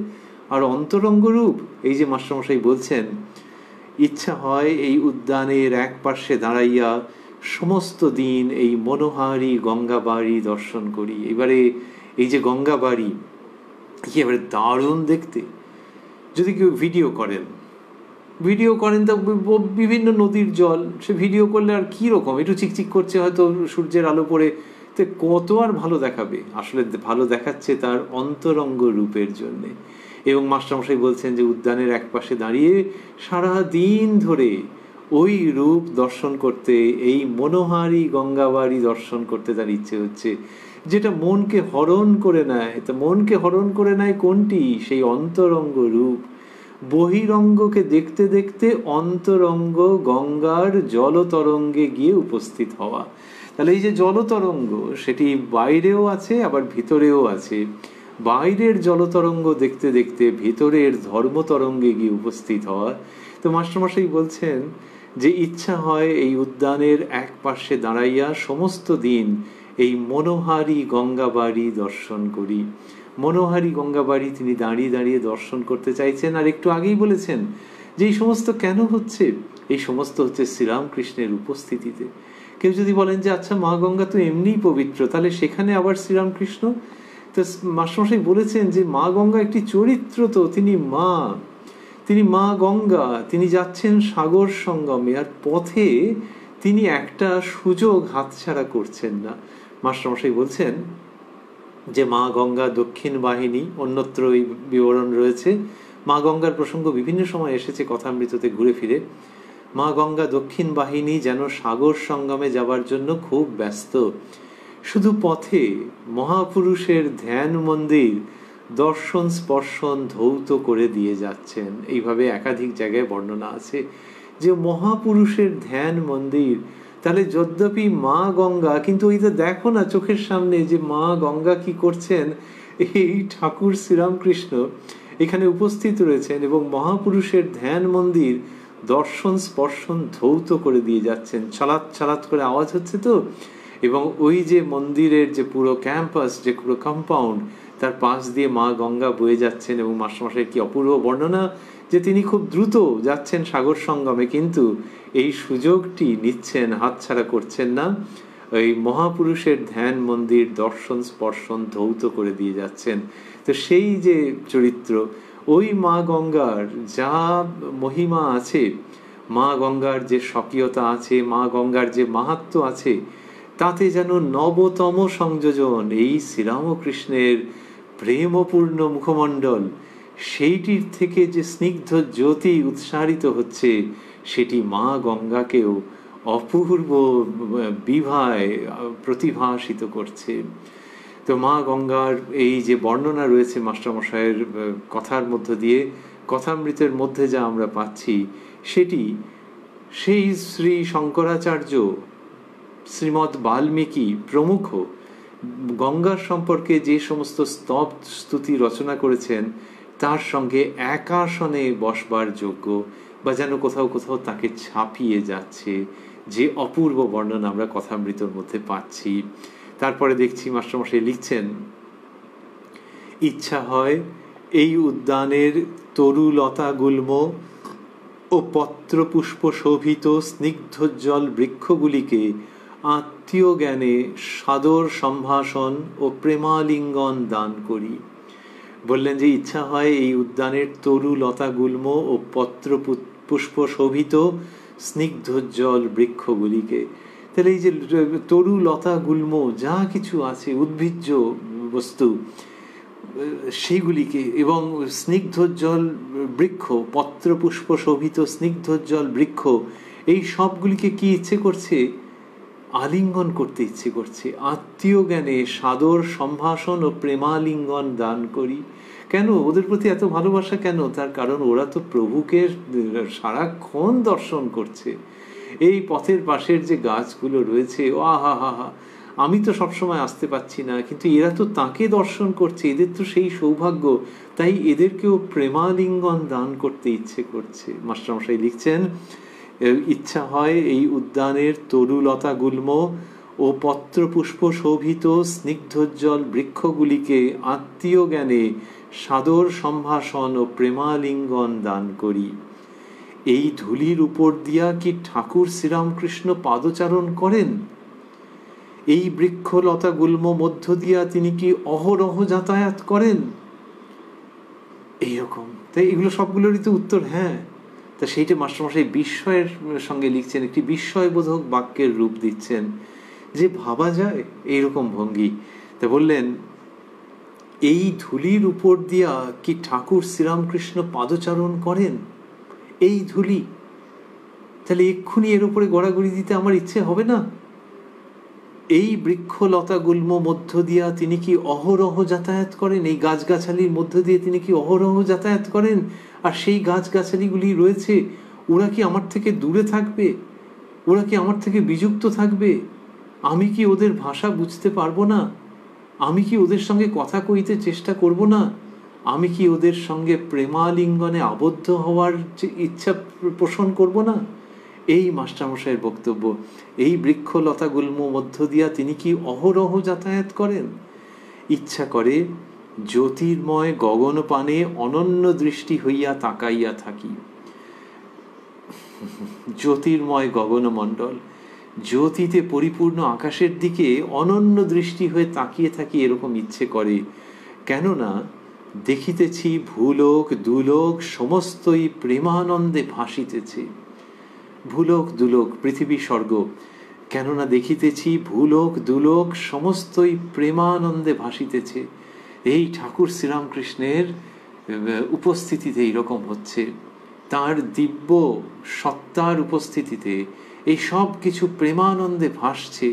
আর অন্তরঙ্গ রূপ, এই যে মাস্টারমশাই বলছেন, ইচ্ছা হয় এই উদ্যানের এক পার্শ্বে দাঁড়াইয়া সমস্ত দিন এই মনোহারী গঙ্গাবাড়ি দর্শন করি। এবারে এই যে গঙ্গাবাড়ি, এবারে দারুণ দেখতে। যদি কেউ ভিডিও করেন, ভিডিও করেন তো বিভিন্ন নদীর জল, সে ভিডিও করলে আর কি রকম, একটু চিকচিক করছে হয়তো সূর্যের আলো পড়ে, তো কত আর ভালো দেখাবে? আসলে ভালো দেখাচ্ছে তার অন্তরঙ্গ রূপের জন্যে। এবং মাস্টারমশাই বলছেন যে উদ্যানের এক পাশে দাঁড়িয়ে সারা দিন ধরে ওই রূপ দর্শন করতে, এই মনোহারী গঙ্গাবাড়ি দর্শন করতে তার ইচ্ছে হচ্ছে, যেটা মনকে হরণ করে নেয়। তা মনকে হরণ করে নেয় কোনটি? সেই অন্তরঙ্গ রূপ। বহিরঙ্গকে দেখতে দেখতে অন্তরঙ্গ গঙ্গার জলতরঙ্গে গিয়ে উপস্থিত হওয়া। তাহলে এই যে জলতরঙ্গ, সেটি বাইরেও আছে আবার ভিতরেও আছে। বাইরের জলতরঙ্গ দেখতে দেখতে ভিতরের ধর্মতরঙ্গে গিয়ে উপস্থিত হওয়া। তো মাস্টারমশাই বলছেন যে ইচ্ছা হয় এই উদ্যানের এক পাশে দাঁড়াইয়া সমস্ত দিন এই মনোহারী গঙ্গাবাড়ি দর্শন করি। মনোহারী গঙ্গাবাড়ি তিনি দাঁড়িয়ে দাঁড়িয়ে দর্শন করতে চাইছেন। আর একটু আগেই বলেছেন যে এই সমস্ত কেন হচ্ছে? এই সমস্ত হচ্ছে শ্রীরামকৃষ্ণের উপস্থিতিতে। কেউ যদি বলেন যে আচ্ছা মা গঙ্গা তো এমনিই পবিত্র, তাহলে সেখানে আবার শ্রীরামকৃষ্ণ? তো মাস্টারমশাই বলেছেন যে মা গঙ্গা একটি চরিত্র, তো তিনি মা গঙ্গা, তিনি যাচ্ছেন সাগর সঙ্গমে, আর পথে তিনি একটা সুযোগ হাতছাড়া করছেন না। মাস্টারমশাই বলছেন যে মা গঙ্গা দক্ষিণ বাহিনী, অন্যত্র এই বিবরণ রয়েছে। মা গঙ্গার প্রসঙ্গ বিভিন্ন সময় এসেছে কথামৃততে ঘুরে ফিরে। মা গঙ্গা দক্ষিণ বাহিনী যেন সাগর সঙ্গমে যাবার জন্য খুব ব্যস্ত। শুধু পথে মহাপুরুষের ধ্যান মন্দির দর্শন স্পর্শন ধৌত করে দিয়ে যাচ্ছেন। এইভাবে একাধিক জায়গায় বর্ণনা আছে যে মহাপুরুষের ধ্যান মন্দির। তাহলে যদ্যপি মা গঙ্গা, কিন্তু ওই তো দেখো না চোখের সামনে যে মা গঙ্গা কি করছেন, এই ঠাকুর শ্রীরামকৃষ্ণ এখানে উপস্থিত রয়েছেন এবং মহাপুরুষের ধ্যান মন্দির দর্শন স্পর্শন ধৌত করে দিয়ে যাচ্ছেন। ছালাত ছালাত করে আওয়াজ হচ্ছে তো, এবং ওই যে মন্দিরের যে পুরো ক্যাম্পাস, যে পুরো কম্পাউন্ড, তার পাশ দিয়ে মা গঙ্গা বয়ে যাচ্ছেন। এবং মাস্টারমশাইয়ের কি অপূর্ব বর্ণনা যে তিনি খুব দ্রুত যাচ্ছেন সাগর সঙ্গমে, কিন্তু এই সুযোগটি নিচ্ছেন, হাতছাড়া করছেন না। ওই মহাপুরুষের ধ্যান মন্দির দর্শন স্পর্শন ধৌত করে দিয়ে যাচ্ছেন। তো সেই যে চরিত্র, ওই মা গঙ্গার যা মহিমা আছে, মা গঙ্গার যে স্বকীয়তা আছে, মা গঙ্গার যে মাহাত্ম্য আছে, তাতে যেন নবতম সংযোজন এই শ্রীরামকৃষ্ণের প্রেমপূর্ণ মুখমণ্ডল, সেইটির থেকে যে স্নিগ্ধ জ্যোতি উৎসারিত হচ্ছে, সেটি মা গঙ্গাকেও অপূর্ব বিভায় প্রতিভাসিত করছে। তো মা গঙ্গার এই যে বর্ণনা রয়েছে মাস্টারমশাইয়ের কথার মধ্য দিয়ে, কথামৃতের মধ্যে যা আমরা পাচ্ছি, সেটি সেই শ্রী শঙ্করাচার্য, শ্রীমৎ বাল্মীকি প্রমুখ গঙ্গার সম্পর্কে যে সমস্ত স্তব স্তুতি রচনা করেছেন, তার সঙ্গে একাসনে বসবার যোগ্য, বা যেন কোথাও কোথাও তাকে ছাপিয়ে যাচ্ছে, যে অপূর্ব বর্ণনা আমরা কথামৃতর মধ্যে পাচ্ছি। তারপরে দেখছি মাস্টারমশাই লিখছেন, ইচ্ছা হয় এই উদ্যানের তরুলতা গুল্ম ও পত্র পুষ্প শোভিত স্নিগ্ধোজ্জ্বল বৃক্ষগুলিকে আত্মীয় জ্ঞানে সাদর সম্ভাষণ ও প্রেমালিঙ্গন দান করি। বললেন যে ইচ্ছা হয় এই উদ্যানের তরু লতা গুল্ম ও পত্র পুষ্প শোভিত স্নিগ্ধোজ্জ্বল বৃক্ষগুলিকে, তাহলে এই যে তরু লতা গুল্ম যা কিছু আছে, উদ্ভিজ্জ বস্তু, সেইগুলিকে, এবং স্নিগ্ধোজ্জ্বল বৃক্ষ, পত্র পুষ্প শোভিত স্নিগ্ধোজ্জ্বল বৃক্ষ, এই সবগুলিকে কি ইচ্ছে করছে? আলিঙ্গন করতে ইচ্ছে করছে। আত্মীয় জ্ঞানে সাদর সম্ভাষণ ও প্রেমালিঙ্গন দান করি। কেন ওদের প্রতি এত ভালোবাসা কেন? তার কারণ ওরা তো প্রভুকে সারাক্ষণ দর্শন করছে। এই পথের পাশের যে গাছগুলো রয়েছে, আহা হা হা, আমি তো সবসময় আসতে পারছি না, কিন্তু এরা তো তাকে দর্শন করছে, এদের তো সেই সৌভাগ্য, তাই এদেরকেও প্রেমালিঙ্গন দান করতে ইচ্ছে করছে। মাস্টারমশাই লিখছেন, ইচ্ছা হয় এই উদ্যানের তরুলতা গুল্ম ও পত্র পুষ্প শোভিত স্নিগ্ধোজ্জ্বল বৃক্ষগুলিকে আত্মীয় জ্ঞানে সাদর সম্ভাষণ ও প্রেমালিঙ্গন দান করি। এই ধুলির উপর দিয়া কি ঠাকুর শ্রীরামকৃষ্ণ পাদচারণ করেন? এই বৃক্ষলতা গুল্ম মধ্য দিয়া তিনি কি অহরহ যাতায়াত করেন? এইরকম। তাই এগুলো সবগুলোরই তো উত্তর হ্যাঁ। তা সেইটা মাস্টারমশাই বিস্ময়ের সঙ্গে লিখছেন, একটি বিস্ময়বোধক বাক্যের রূপ দিচ্ছেন যে ভাবা যায় এইরকম ভঙ্গি। তা বললেন, এই ধুলির উপর দিয়া কি ঠাকুর শ্রীরামকৃষ্ণ পাদচারণ করেন? এই ধুলি, তাহলে এক্ষুনি এর উপরে গড়াগড়ি দিতে আমার ইচ্ছে হবে না? এই বৃক্ষলতা গুল্ম মধ্য দিয়া তিনি কি অহরহ যাতায়াত করেন? এই গাছগাছালির মধ্য দিয়ে তিনি কি অহরহ যাতায়াত করেন? আর সেই গাছগাছালিগুলি রয়েছে, ওরা কি আমার থেকে দূরে থাকবে? ওরা কি আমার থেকে বিযুক্ত থাকবে? আমি কি ওদের ভাষা বুঝতে পারবো না? আমি কি ওদের সঙ্গে কথা কইতে চেষ্টা করব না? আমি কি ওদের সঙ্গে প্রেমালিঙ্গনে আবদ্ধ হওয়ার যে ইচ্ছা পোষণ করব না? এই মাস্টারমশাইয়ের বক্তব্য। এই বৃক্ষলতাগুল্ম মধ্য দিয়া তিনি কি অহরহ যাতায়াত করেন? ইচ্ছা করে জ্যোতির্ময় গগনপানে অনন্য দৃষ্টি হইয়া তাকাইয়া থাকি। জ্যোতির্ময় গগনমণ্ডল, জ্যোতিতে পরিপূর্ণ আকাশের দিকে অনন্য দৃষ্টি হয়ে তাকিয়ে থাকি, এরকম ইচ্ছে করে। কেননা দেখিতেছি ভূলোক দুলোক সমস্তই প্রেমানন্দে ভাসিতেছে। ভূলোক দুলোক, পৃথিবী স্বর্গ, কেননা দেখিতেছি ভূলোক দুলোক সমস্তই প্রেমানন্দে ভাসিতেছে। এই ঠাকুর শ্রীরামকৃষ্ণের উপস্থিতিতে এইরকম হচ্ছে, তার দিব্য সত্তার উপস্থিতিতে এই সব কিছু প্রেমানন্দে ভাসছে।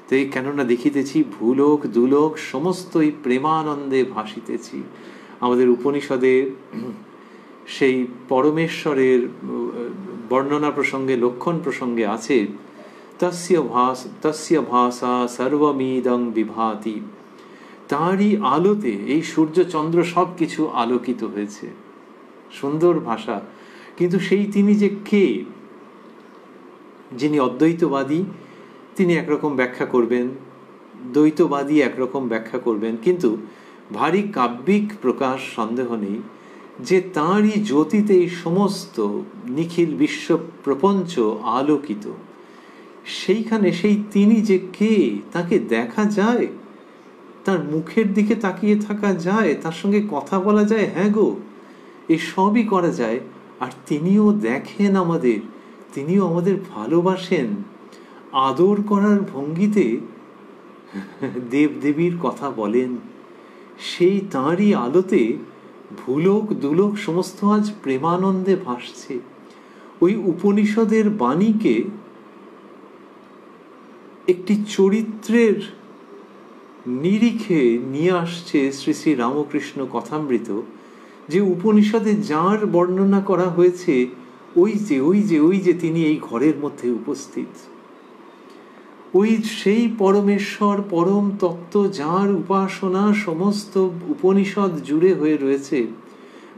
তো এই কেননা দেখিতেছি ভূলোক দুলোক সমস্তই প্রেমানন্দে ভাসিতেছি। আমাদের উপনিষদে সেই পরমেশ্বরের বর্ণনা প্রসঙ্গে, লক্ষণ প্রসঙ্গে আছে, তস্য ভাসা সর্বমিদং বিভাতি। তাঁরই আলোতে এই সূর্য চন্দ্র সব কিছু আলোকিত হয়েছে। সুন্দর ভাষা। কিন্তু সেই তিনি যে কে? যিনি অদ্বৈতবাদী তিনি একরকম ব্যাখ্যা করবেন, দ্বৈতবাদী একরকম ব্যাখ্যা করবেন, কিন্তু ভারী কাব্যিক প্রকাশ সন্দেহ নেই যে তাঁরই জ্যোতিতে এই সমস্ত নিখিল বিশ্ব প্রপঞ্চ আলোকিত। সেইখানে সেই তিনি যে কে তাকে দেখা যায়, তার মুখের দিকে তাকিয়ে থাকা যায়, তার সঙ্গে কথা বলা যায়, হ্যাঁ গো, এই সবই করা যায়। আর তিনিও দেখেন আমাদের, তিনিও আমাদের ভালোবাসেন। আদর করার ভঙ্গিতে দেবদেবীর কথা বলেন। সেই তাঁরই আলোতে ভূলোক দুলোক সমস্ত আজ প্রেমানন্দে ভাসছে। ওই উপনিষদের বাণীকে একটি চরিত্রের নিরিখে নিয়ে আসছে শ্রী শ্রী রামকৃষ্ণ কথামৃত, যে উপনিষদে যার বর্ণনা করা হয়েছে ওই যে তিনি এই ঘরের মধ্যে উপস্থিত। ওই সেই পরমেশ্বর, পরম তত্ত্ব, যার উপাসনা সমস্ত উপনিষদ জুড়ে হয়ে রয়েছে,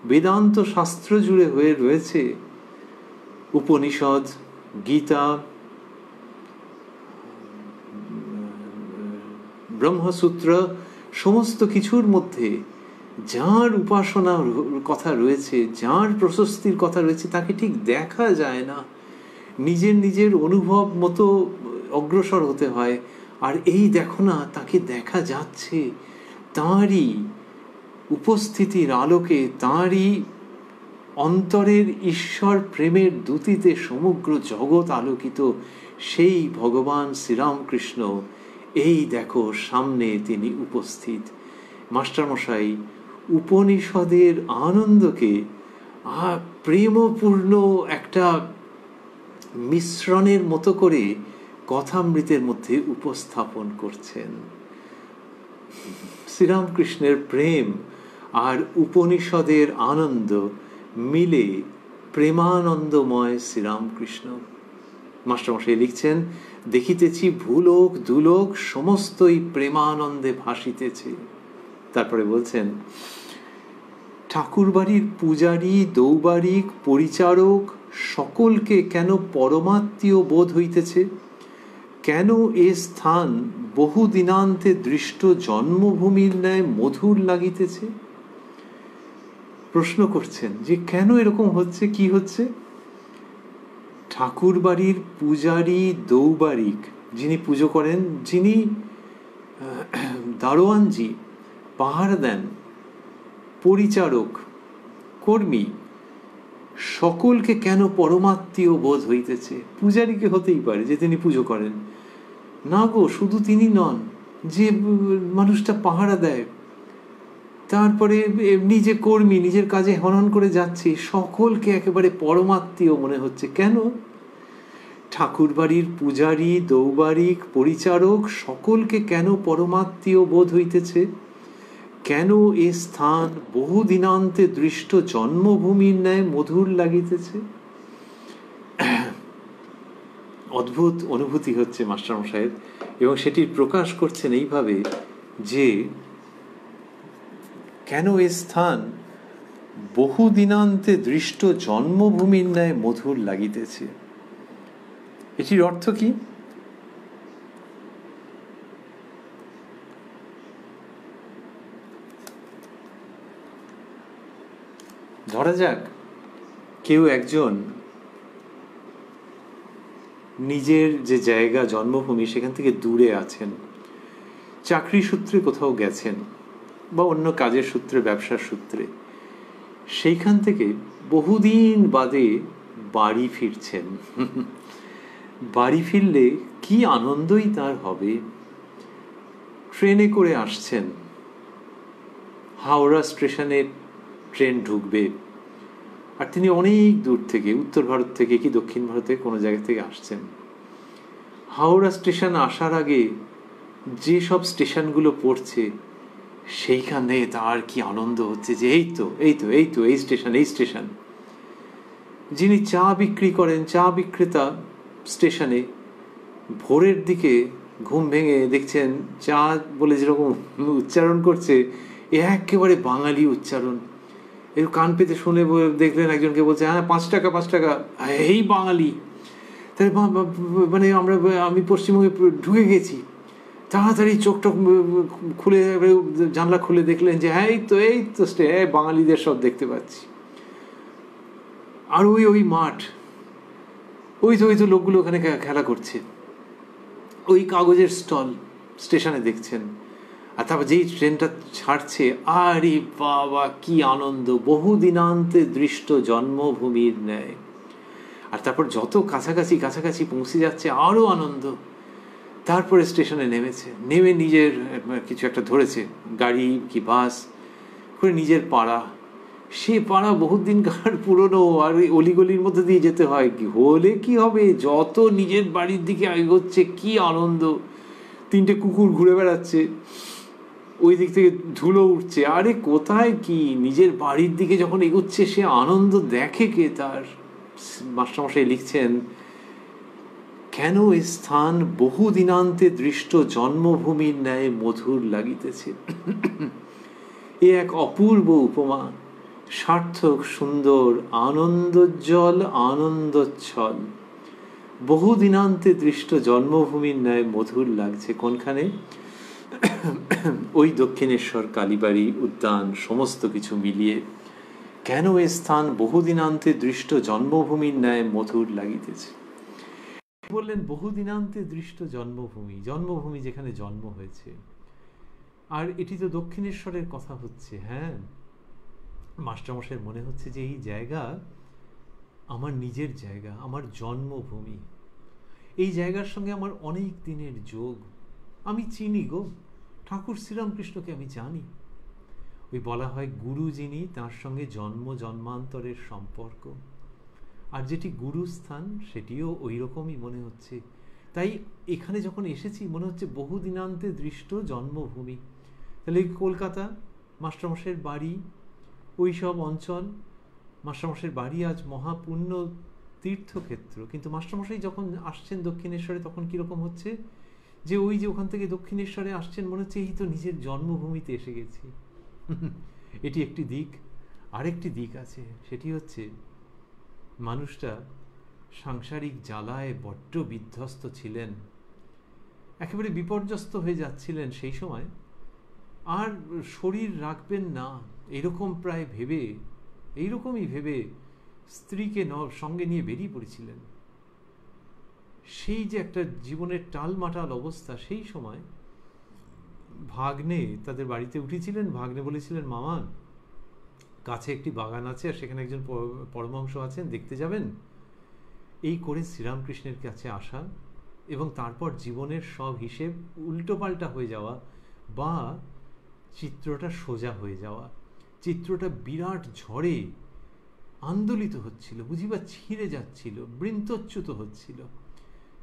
বেদান্ত শাস্ত্র জুড়ে হয়ে রয়েছে। উপনিষদ, গীতা, ব্রহ্মসূত্র, সমস্ত কিছুর মধ্যে যার উপাসনার কথা রয়েছে, যার প্রশস্তির কথা রয়েছে, তাকে ঠিক দেখা যায় না। নিজের নিজের অনুভব মতো অগ্রসর হতে হয়। আর এই দেখো না, তাকে দেখা যাচ্ছে। তাঁরই উপস্থিতির আলোকে, তাঁরই অন্তরের ঈশ্বর প্রেমের দ্যুতিতে সমগ্র জগৎ আলোকিত। সেই ভগবান শ্রীরামকৃষ্ণ, এই দেখো সামনে তিনি উপস্থিত। মাস্টারমশাই উপনিষদের আনন্দকে প্রেমপূর্ণ একটা মিশ্রণের মতো করে কথামৃতের মধ্যে উপস্থাপন করছেন। শ্রীরামকৃষ্ণের প্রেম আর উপনিষদের আনন্দ মিলে প্রেমানন্দময় শ্রীরামকৃষ্ণ। মাস্টারমশাই লিখছেন, দেখিতেছি ভূলোক দুলোক সমস্তই প্রেমানন্দে ভাসিতেছে। তারপরে বলছেন, ঠাকুরবাড়ির পূজারী, দৌবারিক, পরিচারক সকলকে কেন পরমাত্মীয় বোধ হইতেছে? কেন এ স্থান বহু দিনান্তে দৃষ্ট জন্মভূমির ন্যায় মধুর লাগিতেছে? প্রশ্ন করছেন যে কেন এরকম হচ্ছে, কি হচ্ছে? ঠাকুরবাড়ির পূজারী, দৌবারিক, যিনি পুজো করেন, যিনি দারোয়ানজি, পাহারা দেন, পরিচারক, কর্মী, সকলকে কেন পরমাত্মীয় বোধ হইতেছে। পূজারীকে হতেই পারে যে তিনি পুজো করেন, না গো, শুধু তিনি নন, যে মানুষটা পাহারা দেয়, তারপরে এমনি যে কর্মী নিজের কাজে হনন করে যাচ্ছে, সকলকে একেবারে পরমাত্মীয় মনে হচ্ছে। কেন? ঠাকুর বাড়ির পূজারী, দৌবারিক, পরিচারক সকলকে কেন পরমাত্মীয় বোধ হইতেছে? কেন এ স্থান বহুদিনান্তে দৃষ্ট জন্মভূমির ন্যায় মধুর লাগিতেছে? অদ্ভুত অনুভূতি হচ্ছে মাস্টারমশাইয়ের, এবং সেটির প্রকাশ করছেন এইভাবে যে কেন এ স্থান বহুদিনান্তে দৃষ্ট জন্মভূমির ন্যায় মধুর লাগিতেছে। এটির অর্থ কি? ধরা যাক কেউ একজন নিজের যে জায়গা জন্মভূমি সেখান থেকে দূরে আছেন, চাকরি সূত্রে কোথাও গেছেন বা অন্য কাজের সূত্রে, ব্যবসার সূত্রে, সেইখান থেকে বহুদিন বাদে বাড়ি ফিরছেন। বাড়ি ফিরলে কি আনন্দই তার হবে। ট্রেনে করে আসছেন, হাওড়া স্টেশনে ট্রেন ঢুকবে, আর তিনি অনেক দূর থেকে, উত্তর ভারত থেকে কি দক্ষিণ ভারতে কোনো জায়গা থেকে আসছেন। হাওড়া স্টেশন আসার আগে যে সব স্টেশনগুলো পড়ছে সেইখানে তার কি আনন্দ হচ্ছে যে এই তো এই তো এই তো এই স্টেশন, এই স্টেশন। যিনি চা বিক্রি করেন, চা বিক্রেতা স্টেশনে ভোরের দিকে ঘুম ভেঙে দেখছেন চা বলে যেরকম উচ্চারণ করছে, একেবারে বাঙালি উচ্চারণ। এর কান পেতে শুনে দেখলেন একজনকে বলছে, হ্যাঁ 5 টাকা 5 টাকা, এই বাঙালি। তাই মানে আমি পশ্চিমবঙ্গে ঢুকে গেছি। তাড়াতাড়ি চোখটা খুলে, জানলা খুলে দেখলেন যে হ্যাঁ এই তো বাঙালিদের সব দেখতে পাচ্ছি। আর ওই মাঠ, ওই তো লোকগুলো ওখানে খেলা করছে, ওই কাগজের স্টল স্টেশনে দেখছেন। আর তারপর যেই ট্রেনটা ছাড়ছে, আরে বাবা কি আনন্দ, বহুদিনান্তে দৃষ্ট জন্মভূমির ন্যায়। আর তারপর যত কাছাকাছি কাছাকাছি পৌঁছে যাচ্ছে আরো আনন্দ। তারপরে স্টেশনে নেমে নিজের কিছু একটা ধরেছে, গাড়ি কি বাস করে নিজের পাড়া। সে পাড়া বহুত দিনকার পুরনো, আর অলিগলির মধ্যে দিয়ে যেতে হয়। কি হলে কি হবে, যত নিজের বাড়ির দিকে এগোচ্ছে কি আনন্দ। 3টে কুকুর ঘুরে বেড়াচ্ছে, ওই দিক থেকে ধুলো উঠছে। আরে কোথায় কি, নিজের বাড়ির দিকে যখন এগোচ্ছে সে আনন্দ দেখে কে তার। মাস্টারমশাই লিখছেন, কেন এ স্থান বহুদিনান্তে দৃষ্ট জন্মভূমির ন্যায় মধুর লাগিতেছে। এ এক অপূর্ব উপমা, সার্থক, সুন্দর, আনন্দোজ্জ্বল, আনন্দোচ্ছল। বহুদিনান্তে দৃষ্ট জন্মভূমির ন্যায় মধুর লাগছে। কোনখানে? ওই দক্ষিণেশ্বর, কালীবাড়ি, উদ্যান, সমস্ত কিছু মিলিয়ে কেন এ স্থান বহুদিনান্তে দৃষ্ট জন্মভূমির ন্যায় মধুর লাগিতেছে। বললেন বহুদিনান্তে দৃষ্ট জন্মভূমি, জন্মভূমি যেখানে জন্ম হয়েছে। আর এটি তো দক্ষিণেশ্বরের কথা হচ্ছে। হ্যাঁ, মাস্টারমশাইয়ের মনে হচ্ছে যে এই জায়গা আমার নিজের জায়গা, আমার জন্মভূমি। এই জায়গার সঙ্গে আমার অনেক দিনের যোগ। আমি চিনি গো, ঠাকুর শ্রীরামকৃষ্ণকে আমি জানি। ওই বলা হয় গুরু যিনি, তার সঙ্গে জন্ম জন্মান্তরের সম্পর্ক। আর যেটি গুরুস্থান সেটিও ওই রকমই মনে হচ্ছে। তাই এখানে যখন এসেছি মনে হচ্ছে বহুদিনান্তে দৃষ্ট জন্মভূমি। তাহলে কলকাতা, মাস্টারমশাইয়ের বাড়ি, ওই সব অঞ্চল, মাস্টারমশাইয়ের বাড়ি আজ মহাপুণ্য তীর্থক্ষেত্র। কিন্তু মাস্টারমশাই যখন আসছেন দক্ষিণেশ্বরে তখন কীরকম হচ্ছে যে ওই যে ওখান থেকে দক্ষিণেশ্বরে আসছেন মনে হচ্ছে এই তো নিজের জন্মভূমিতে এসে গেছি। এটি একটি দিক। আরেকটি দিক আছে, সেটি হচ্ছে মানুষটা সাংসারিক জ্বালায় বড্ড বিধ্বস্ত ছিলেন, একেবারে বিপর্যস্ত হয়ে যাচ্ছিলেন সেই সময়। আর শরীর রাখবেন না এরকম প্রায় ভেবে, এইরকমই ভেবে স্ত্রীকে সঙ্গে নিয়ে বেরিয়ে পড়েছিলেন। সেই যে একটা জীবনের টালমাটাল অবস্থা, সেই সময় ভাগ্নে তাদের বাড়িতে উঠেছিলেন। ভাগ্নে বলেছিলেন, মামা কাছে একটি বাগান আছে আর সেখানে একজন পরমহংস আছেন, দেখতে যাবেন? এই করে শ্রীরামকৃষ্ণের কাছে আসা এবং তারপর জীবনের সব হিসেব উল্টোপাল্টা হয়ে যাওয়া বা চিত্রটা সোজা হয়ে যাওয়া। চিত্রটা বিরাট ঝড়ে আন্দোলিত হচ্ছিল, বুঝিবা ছিঁড়ে যাচ্ছিল, বৃন্তচ্যুত হচ্ছিল,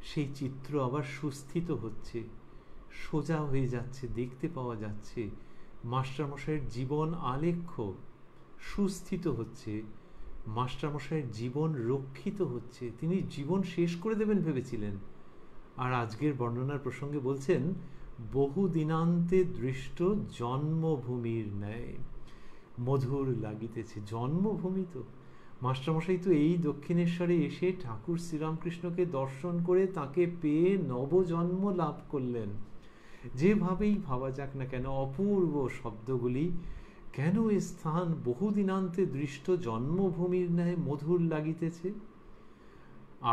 সেই চিত্র আবার সুস্থিত হচ্ছে, সোজা হয়ে যাচ্ছে, দেখতে পাওয়া যাচ্ছে। মাস্টারমশাইয়ের জীবন আলেখ্য সুস্থিত হচ্ছে, মাস্টারমশাইয়ের জীবন রক্ষিত হচ্ছে। তিনি জীবন শেষ করে দেবেন ভেবেছিলেন, আর আজকের বর্ণনার প্রসঙ্গে বলছেন বহু দিনান্তে দৃষ্ট জন্মভূমির ন্যায় মধুর লাগিতেছে। জন্মভূমি তো মাস্টারমশাই তো এই দক্ষিণেশ্বরে এসে ঠাকুর শ্রীরামকৃষ্ণকে দর্শন করে তাকে পেয়ে নবজন্ম লাভ করলেন। যেভাবেই ভাবা যাক না কেন, অপূর্ব শব্দগুলি, কেন এ স্থান বহুদিনান্তে দৃষ্ট জন্মভূমির ন্যায় মধুর লাগিতেছে?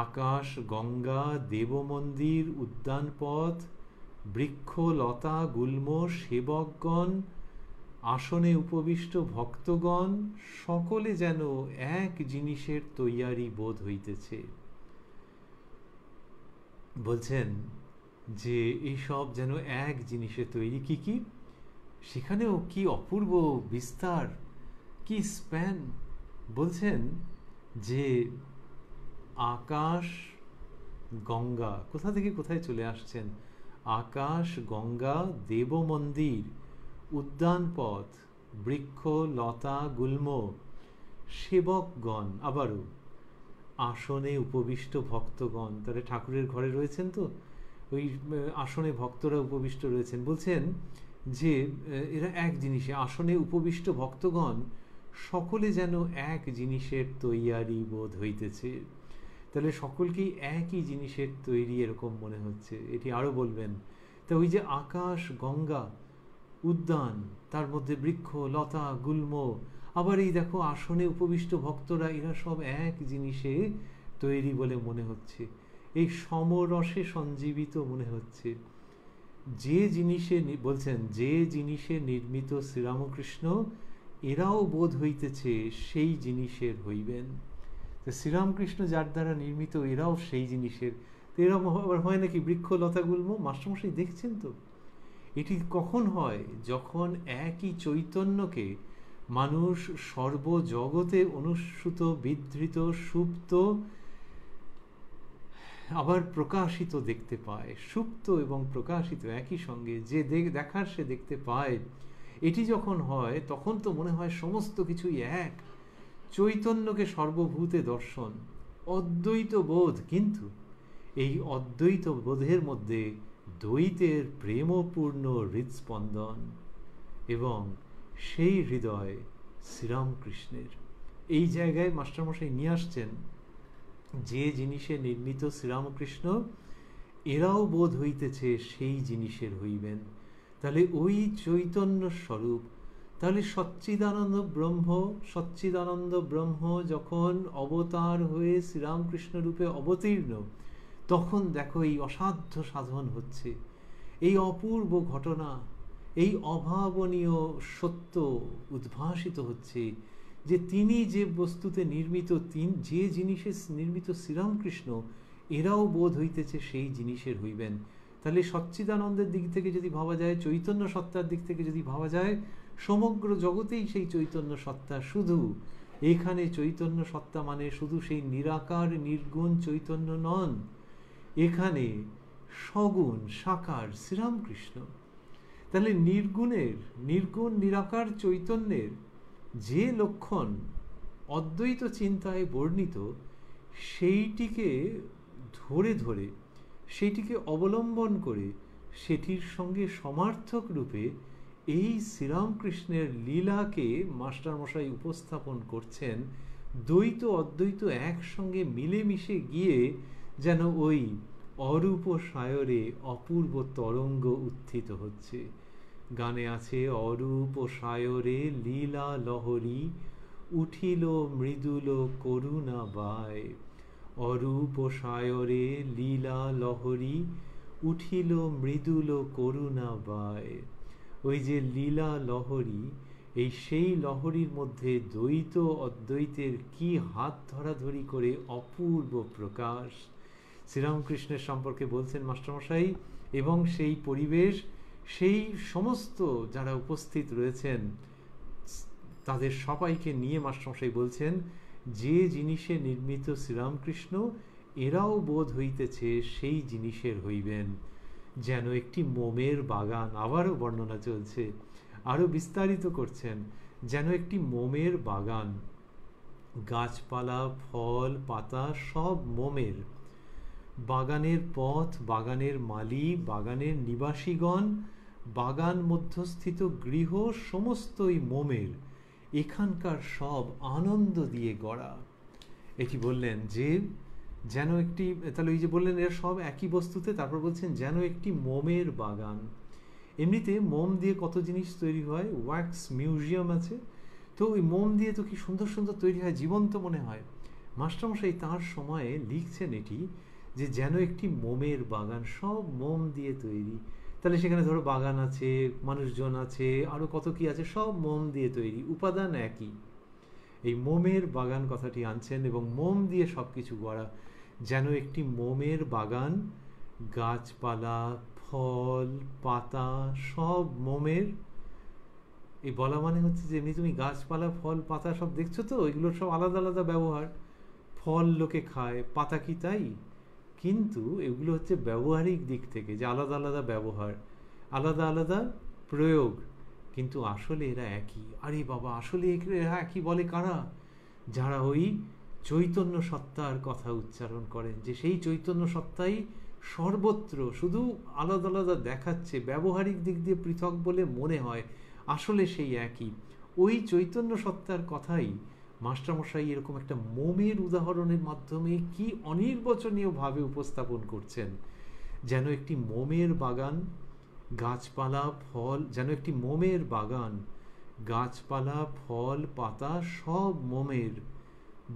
আকাশ, গঙ্গা, দেবমন্দির, উদ্যানপথ, বৃক্ষ, লতা, গুল্ম, সেবকগণ, আসনে উপবিষ্ট ভক্তগণ, সকলে যেন এক জিনিসের তৈয়ারি বোধ হইতেছে। বলছেন যে এইসব যেন এক জিনিসের তৈরি। কি কি? সেখানেও কি অপূর্ব বিস্তার, কি স্প্যান! বলছেন যে আকাশ, গঙ্গা, কোথা থেকে কোথায় চলে আসছেন? আকাশ, গঙ্গা, দেবমন্দির, উদ্যানপথ, বৃক্ষ, লতা, গুল্ম, সেবকগণ, আবারও আসনে উপবিষ্ট ভক্তগণ। তাহলে ঠাকুরের ঘরে রয়েছেন, তো ওই আসনে ভক্তরা উপবিষ্ট রয়েছেন। বলছেন যে এরা এক জিনিসে, আসনে উপবিষ্ট ভক্তগণ সকলে যেন এক জিনিসের তৈয়ারি বোধ হইতেছে। তাহলে সকলকেই একই জিনিসের তৈরি এরকম মনে হচ্ছে। এটি আরও বলবেন। তা ওই যে আকাশ, গঙ্গা, উদ্যান, তার মধ্যে বৃক্ষ, লতা, গুল্ম, আবার এই দেখো আসনে উপবিষ্ট ভক্তরা, এরা সব এক জিনিসে তৈরি বলে মনে হচ্ছে। এই সমরসে সঞ্জীবিত মনে হচ্ছে। যে জিনিসে, বলছেন যে জিনিসে নির্মিত শ্রীরামকৃষ্ণ, এরাও বোধ হইতেছে সেই জিনিসের হইবেন। তো শ্রীরামকৃষ্ণ যার দ্বারা নির্মিত, এরাও সেই জিনিসের। তো এরকম আবার হয় নাকি বৃক্ষ, লতা, গুল্ম? মাস্টারমশাই দেখছেন তো। এটি কখন হয়? যখন একই চৈতন্যকে মানুষ সর্বজগতে অনুসূত, বিধৃত, সুপ্ত, আবার প্রকাশিত দেখতে পায়। সুপ্ত এবং প্রকাশিত একই সঙ্গে, যে দেখার সে দেখতে পায়। এটি যখন হয় তখন তো মনে হয় সমস্ত কিছুই এক, চৈতন্যকে সর্বভূতে দর্শন, অদ্বৈত বোধ। কিন্তু এই অদ্বৈত বোধের মধ্যে দ্বৈতের প্রেমপূর্ণ হৃদস্পন্দন, এবং সেই হৃদয় শ্রীরামকৃষ্ণের। এই জায়গায় মাস্টারমশাই নিয়ে আসছেন যে জিনিসে নির্মিত শ্রীরামকৃষ্ণ, এরাও বোধ হইতেছে সেই জিনিসের হইবেন। তাহলে ওই চৈতন্য স্বরূপ, তাহলে সচ্চিদানন্দ ব্রহ্ম, সচ্চিদানন্দ ব্রহ্ম যখন অবতার হয়ে শ্রীরামকৃষ্ণ রূপে অবতীর্ণ, তখন দেখো এই অসাধ্য সাধন হচ্ছে, এই অপূর্ব ঘটনা, এই অভাবনীয় সত্য উদ্ভাসিত হচ্ছে যে তিনি যে বস্তুতে নির্মিত, যে জিনিসে নির্মিত শ্রীরামকৃষ্ণ, এরাও বোধ হইতেছে সেই জিনিসের হইবেন। তাহলে সচ্চিদানন্দের দিক থেকে যদি ভাবা যায়, চৈতন্য সত্তার দিক থেকে যদি ভাবা যায়, সমগ্র জগতেই সেই চৈতন্য সত্তা। শুধু এখানে চৈতন্য সত্তা মানে শুধু সেই নিরাকার নির্গুণ চৈতন্য নন, এখানে সগুণ সাকার শ্রীরামকৃষ্ণ। তাহলে নির্গুণ নিরাকার চৈতন্যের যে লক্ষণ অদ্বৈত চিন্তায় বর্ণিত, সেইটিকে ধরে ধরে, সেইটিকে অবলম্বন করে, সেটির সঙ্গে সমার্থক রূপে এই শ্রীরামকৃষ্ণের লীলাকে মাস্টারমশাই উপস্থাপন করছেন। দ্বৈত অদ্বৈত একসঙ্গে মিলেমিশে গিয়ে যেন ওই অরূপ সায়রে অপূর্ব তরঙ্গ উত্থিত হচ্ছে। গানে আছে, অরূপ সায়রে লীলা লহরী, উঠিল মৃদুল করুণা বায়। অরূপ সায়রে লীলা লহরী, উঠিল মৃদুল করুণা বায়। ওই যে লীলা লহরী, এই সেই লহরীর মধ্যে দ্বৈত অদ্বৈতের কি হাত ধরাধরি করে অপূর্ব প্রকাশ। শ্রীরামকৃষ্ণের সম্পর্কে বলছেন মাস্টারমশাই, এবং সেই পরিবেশ, সেই সমস্ত যারা উপস্থিত রয়েছেন তাদের সবাইকে নিয়ে মাস্টারমশাই বলছেন, যে জিনিসে নির্মিত শ্রীরামকৃষ্ণ, এরাও বোধ হইতেছে সেই জিনিসের হইবেন, যেন একটি মোমের বাগান। আবারও বর্ণনা চলছে, আরও বিস্তারিত করছেন, যেন একটি মোমের বাগান, গাছপালা, ফল, পাতা সব মোমের, বাগানের পথ, বাগানের মালি, বাগানের নিবাসীগণ, বাগান মধ্যস্থিত গৃহ সমস্তই মোমের, এখানকার সব আনন্দ দিয়ে গড়া। এটি বললেন যে যেন একটি, তাহলে এই যে বললেন এরা সব একই বস্তুতে, তারপর বলছেন যেন একটি মোমের বাগান। এমনিতে মোম দিয়ে কত জিনিস তৈরি হয়, ওয়্যাক্স মিউজিয়াম আছে, তো ওই মোম দিয়ে তো কি সুন্দর সুন্দর তৈরি হয়, জীবন্ত মনে হয়। মাস্টারমশাই তাঁর সময়ে লিখছেন এটি, যে যেন একটি মোমের বাগান, সব মোম দিয়ে তৈরি। তাহলে সেখানে ধরো বাগান আছে, মানুষজন আছে, আরও কত কি আছে, সব মোম দিয়ে তৈরি, উপাদান একই। এই মোমের বাগান কথাটি আনছেন, এবং মোম দিয়ে সব কিছু গড়া, যেন একটি মোমের বাগান, গাছপালা, ফল, পাতা সব মোমের। এই বলা মানে হচ্ছে যে এমনি তুমি গাছপালা, ফল, পাতা সব দেখছো তো, এগুলোর সব আলাদা আলাদা ব্যবহার। ফল লোকে খায়, পাতা কি তাই? কিন্তু এগুলো হচ্ছে ব্যবহারিক দিক থেকে, যে আলাদা আলাদা ব্যবহার, আলাদা আলাদা প্রয়োগ, কিন্তু আসলে এরা একই। আরে বাবা, আসলে এরা একই বলে কারা? যারা ওই চৈতন্য সত্তার কথা উচ্চারণ করেন, যে সেই চৈতন্য সত্তাই সর্বত্র, শুধু আলাদা আলাদা দেখাচ্ছে, ব্যবহারিক দিক দিয়ে পৃথক বলে মনে হয়, আসলে সেই একই। ওই চৈতন্য সত্তার কথাই মাস্টারমশাই এরকম একটা মোমের উদাহরণের মাধ্যমে কি অনির্বচনীয়ভাবে উপস্থাপন করছেন। যেন একটি মোমের বাগান, গাছপালা, ফল, যেন একটি মোমের বাগান, গাছপালা, ফল, পাতা সব মোমের,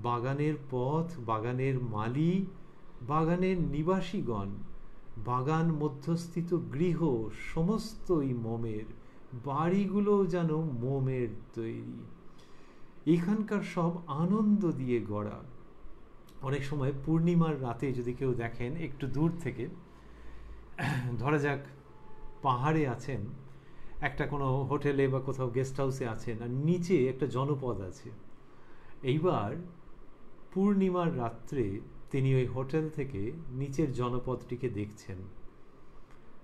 বাগানের পথ, বাগানের মালি, বাগানের নিবাসীগণ, বাগান মধ্যস্থিত গৃহ সমস্তই মোমের, বাড়িগুলো যেন মোমের তৈরি, এখানকার সব আনন্দ দিয়ে গড়া। অনেক সময় পূর্ণিমার রাতে যদি কেউ দেখেন একটু দূর থেকে, ধরা যাক পাহাড়ে আছেন, একটা কোনো হোটেলে বা কোথাও গেস্ট হাউসে আছেন, আর নিচে একটা জনপদ আছে। এইবার পূর্ণিমার রাত্রে তিনি ওই হোটেল থেকে নিচের জনপদটিকে দেখছেন,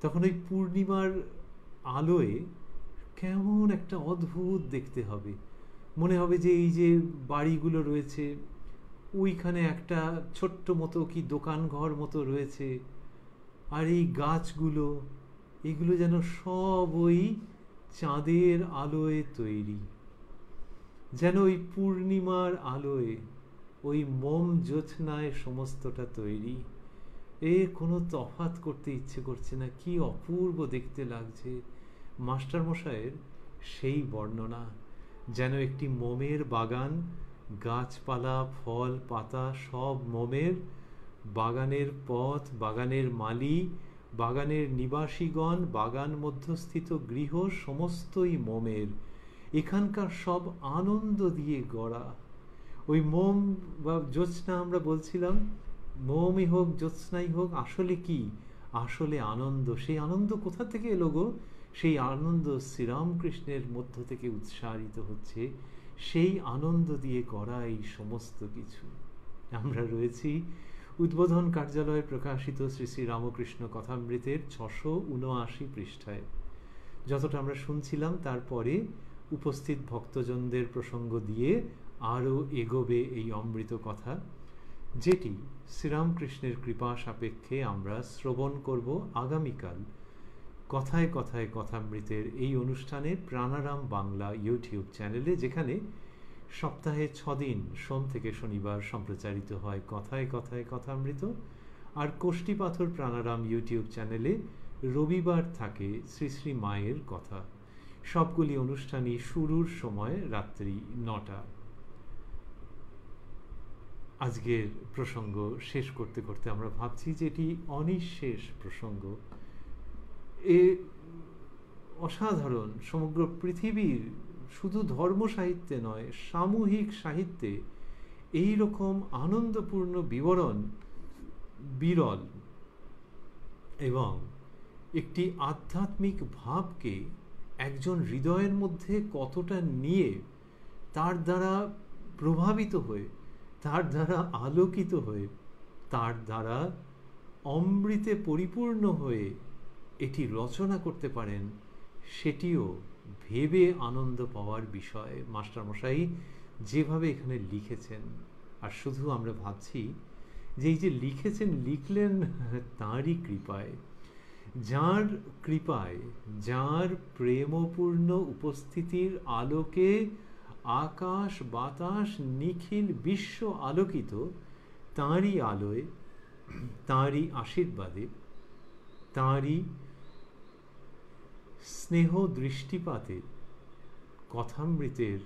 তখন ওই পূর্ণিমার আলোয় কেমন একটা অদ্ভুত দেখতে হবে। মনে হবে যে এই যে বাড়িগুলো রয়েছে, ওইখানে একটা ছোট্ট মতো কি দোকান ঘর মতো রয়েছে, আর এই গাছগুলো, এগুলো যেন সব ওই চাঁদের আলোয় তৈরি, যেন ওই পূর্ণিমার আলোয়, ওই মোম জ্যোৎস্নায় সমস্তটা তৈরি। এর কোনো তফাৎ করতে ইচ্ছে করছে না, কি অপূর্ব দেখতে লাগছে। মাস্টারমশাইয়ের সেই বর্ণনা, যেন একটি মোমের বাগান, গাছপালা, ফল, পাতা সব মোমের, বাগানের পথ, বাগানের মালি, বাগানের নিবাসীগণ, বাগান মধ্যস্থিত গৃহ সমস্তই মোমের, এখানকার সব আনন্দ দিয়ে গড়া। ওই মোম বা জ্যোৎস্না আমরা বলছিলাম, মোমই হোক জ্যোৎস্নাই হোক, আসলে কি? আসলে আনন্দ। সেই আনন্দ কোথা থেকে এলো গো? সেই আনন্দ শ্রীরামকৃষ্ণের মধ্য থেকে উৎসারিত হচ্ছে, সেই আনন্দ দিয়ে গড়া এই সমস্ত কিছু। আমরা রয়েছি উদ্বোধন কার্যালয়ে প্রকাশিত শ্রী শ্রী রামকৃষ্ণ কথামৃতের 679 পৃষ্ঠায়। যতটা আমরা শুনছিলাম তারপরে উপস্থিত ভক্তজনদের প্রসঙ্গ দিয়ে আরও এগোবে এই অমৃত কথা, যেটি শ্রীরামকৃষ্ণের কৃপা সাপেক্ষে আমরা শ্রবণ করব আগামীকাল কথায় কথায় কথামৃতের এই অনুষ্ঠানে প্রাণারাম বাংলা ইউটিউব চ্যানেলে, যেখানে সপ্তাহে 6 দিন সোম থেকে শনিবার সম্প্রচারিত হয় কথায় কথায় কথামৃত, আর কোষ্ঠীপাথর প্রাণারাম ইউটিউব চ্যানেলে রবিবার থাকে শ্রী শ্রী মায়ের কথা। সবগুলি অনুষ্ঠানই শুরুর সময় রাত্রি 9টা। আজকের প্রসঙ্গ শেষ করতে করতে আমরা ভাবছি যে এটি অনিঃশেষ প্রসঙ্গ। এ অসাধারণ, সমগ্র পৃথিবীর শুধু ধর্ম সাহিত্যে নয়, সামূহিক সাহিত্যে এই রকম আনন্দপূর্ণ বিবরণ বিরল, এবং একটি আধ্যাত্মিক ভাবকে একজন হৃদয়ের মধ্যে কতটা নিয়ে তার দ্বারা প্রভাবিত হয়ে, তার দ্বারা আলোকিত হয়ে, তার দ্বারা অমৃতে পরিপূর্ণ হয়ে এটি রচনা করতে পারেন, সেটিও ভেবে আনন্দ পাওয়ার বিষয়। মাস্টারমশাই যেভাবে এখানে লিখেছেন, আর শুধু আমরা ভাবছি যে এই যে লিখেছেন, লিখলেন তাঁরই কৃপায়, যার কৃপায়, যার প্রেমপূর্ণ উপস্থিতির আলোকে আকাশ বাতাস নিখিল বিশ্ব আলোকিত, তাঁরই আলোয়, তাঁরই আশীর্বাদে, তাঁরই স্নেহ দৃষ্টিপাতে কথামৃতের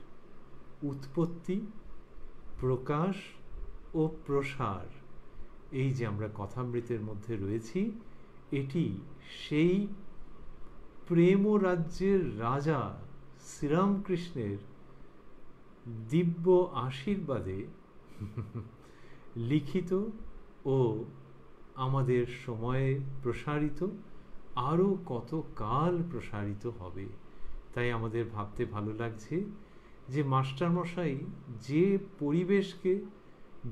উৎপত্তি, প্রকাশ ও প্রসার। এই যে আমরা কথামৃতের মধ্যে রয়েছি, এটি সেই প্রেম রাজ্যের রাজা শ্রীরামকৃষ্ণের দিব্য আশীর্বাদে লিখিত ও আমাদের সময়ে প্রসারিত, আরও কত কাল প্রসারিত হবে। তাই আমাদের ভাবতে ভালো লাগছে যে মাস্টারমশাই যে পরিবেশকে,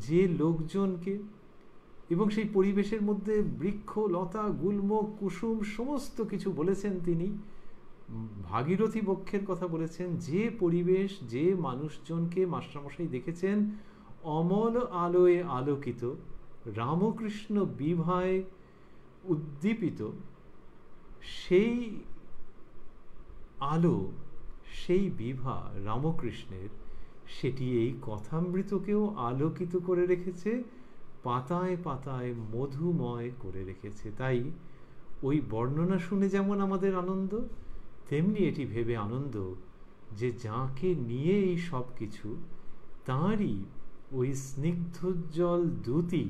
যে লোকজনকে, এবং সেই পরিবেশের মধ্যে বৃক্ষ লতা গুল্ম কুসুম সমস্ত কিছু বলেছেন, তিনি ভাগীরথী বক্ষের কথা বলেছেন, যে পরিবেশ, যে মানুষজনকে মাস্টারমশাই দেখেছেন অমল আলোয় আলোকিত, রামকৃষ্ণ বিভায় উদ্দীপিত, সেই আলো, সেই বিভা রামকৃষ্ণের, সেটি এই কথামৃতকেও আলোকিত করে রেখেছে, পাতায় পাতায় মধুময় করে রেখেছে। তাই ওই বর্ণনা শুনে যেমন আমাদের আনন্দ, তেমনি এটি ভেবে আনন্দ যে যাকে নিয়ে এই সব কিছু, তাঁরই ওই স্নিগ্ধোজ্জ্বল দ্যুতি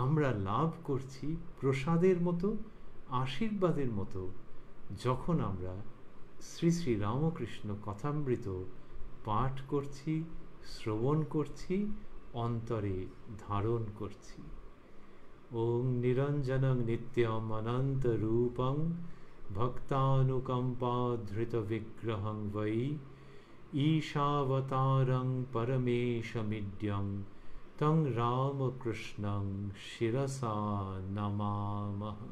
আমরা লাভ করছি প্রসাদের মতো, আশীর্বাদের মতো, যখন আমরা শ্রী শ্রী রামকৃষ্ণ কথামৃত পাঠ করছি, শ্রবণ করছি, অন্তরে ধারণ করছি। ওং নিরঞ্জনং নিত্যম অনন্ত রূপং ভক্তানুকম্পাধৃত বিগ্রহং বৈ ঈশাবতারং পরমেশমিড্যং তং রামকৃষ্ণং শিরসা নমামঃ।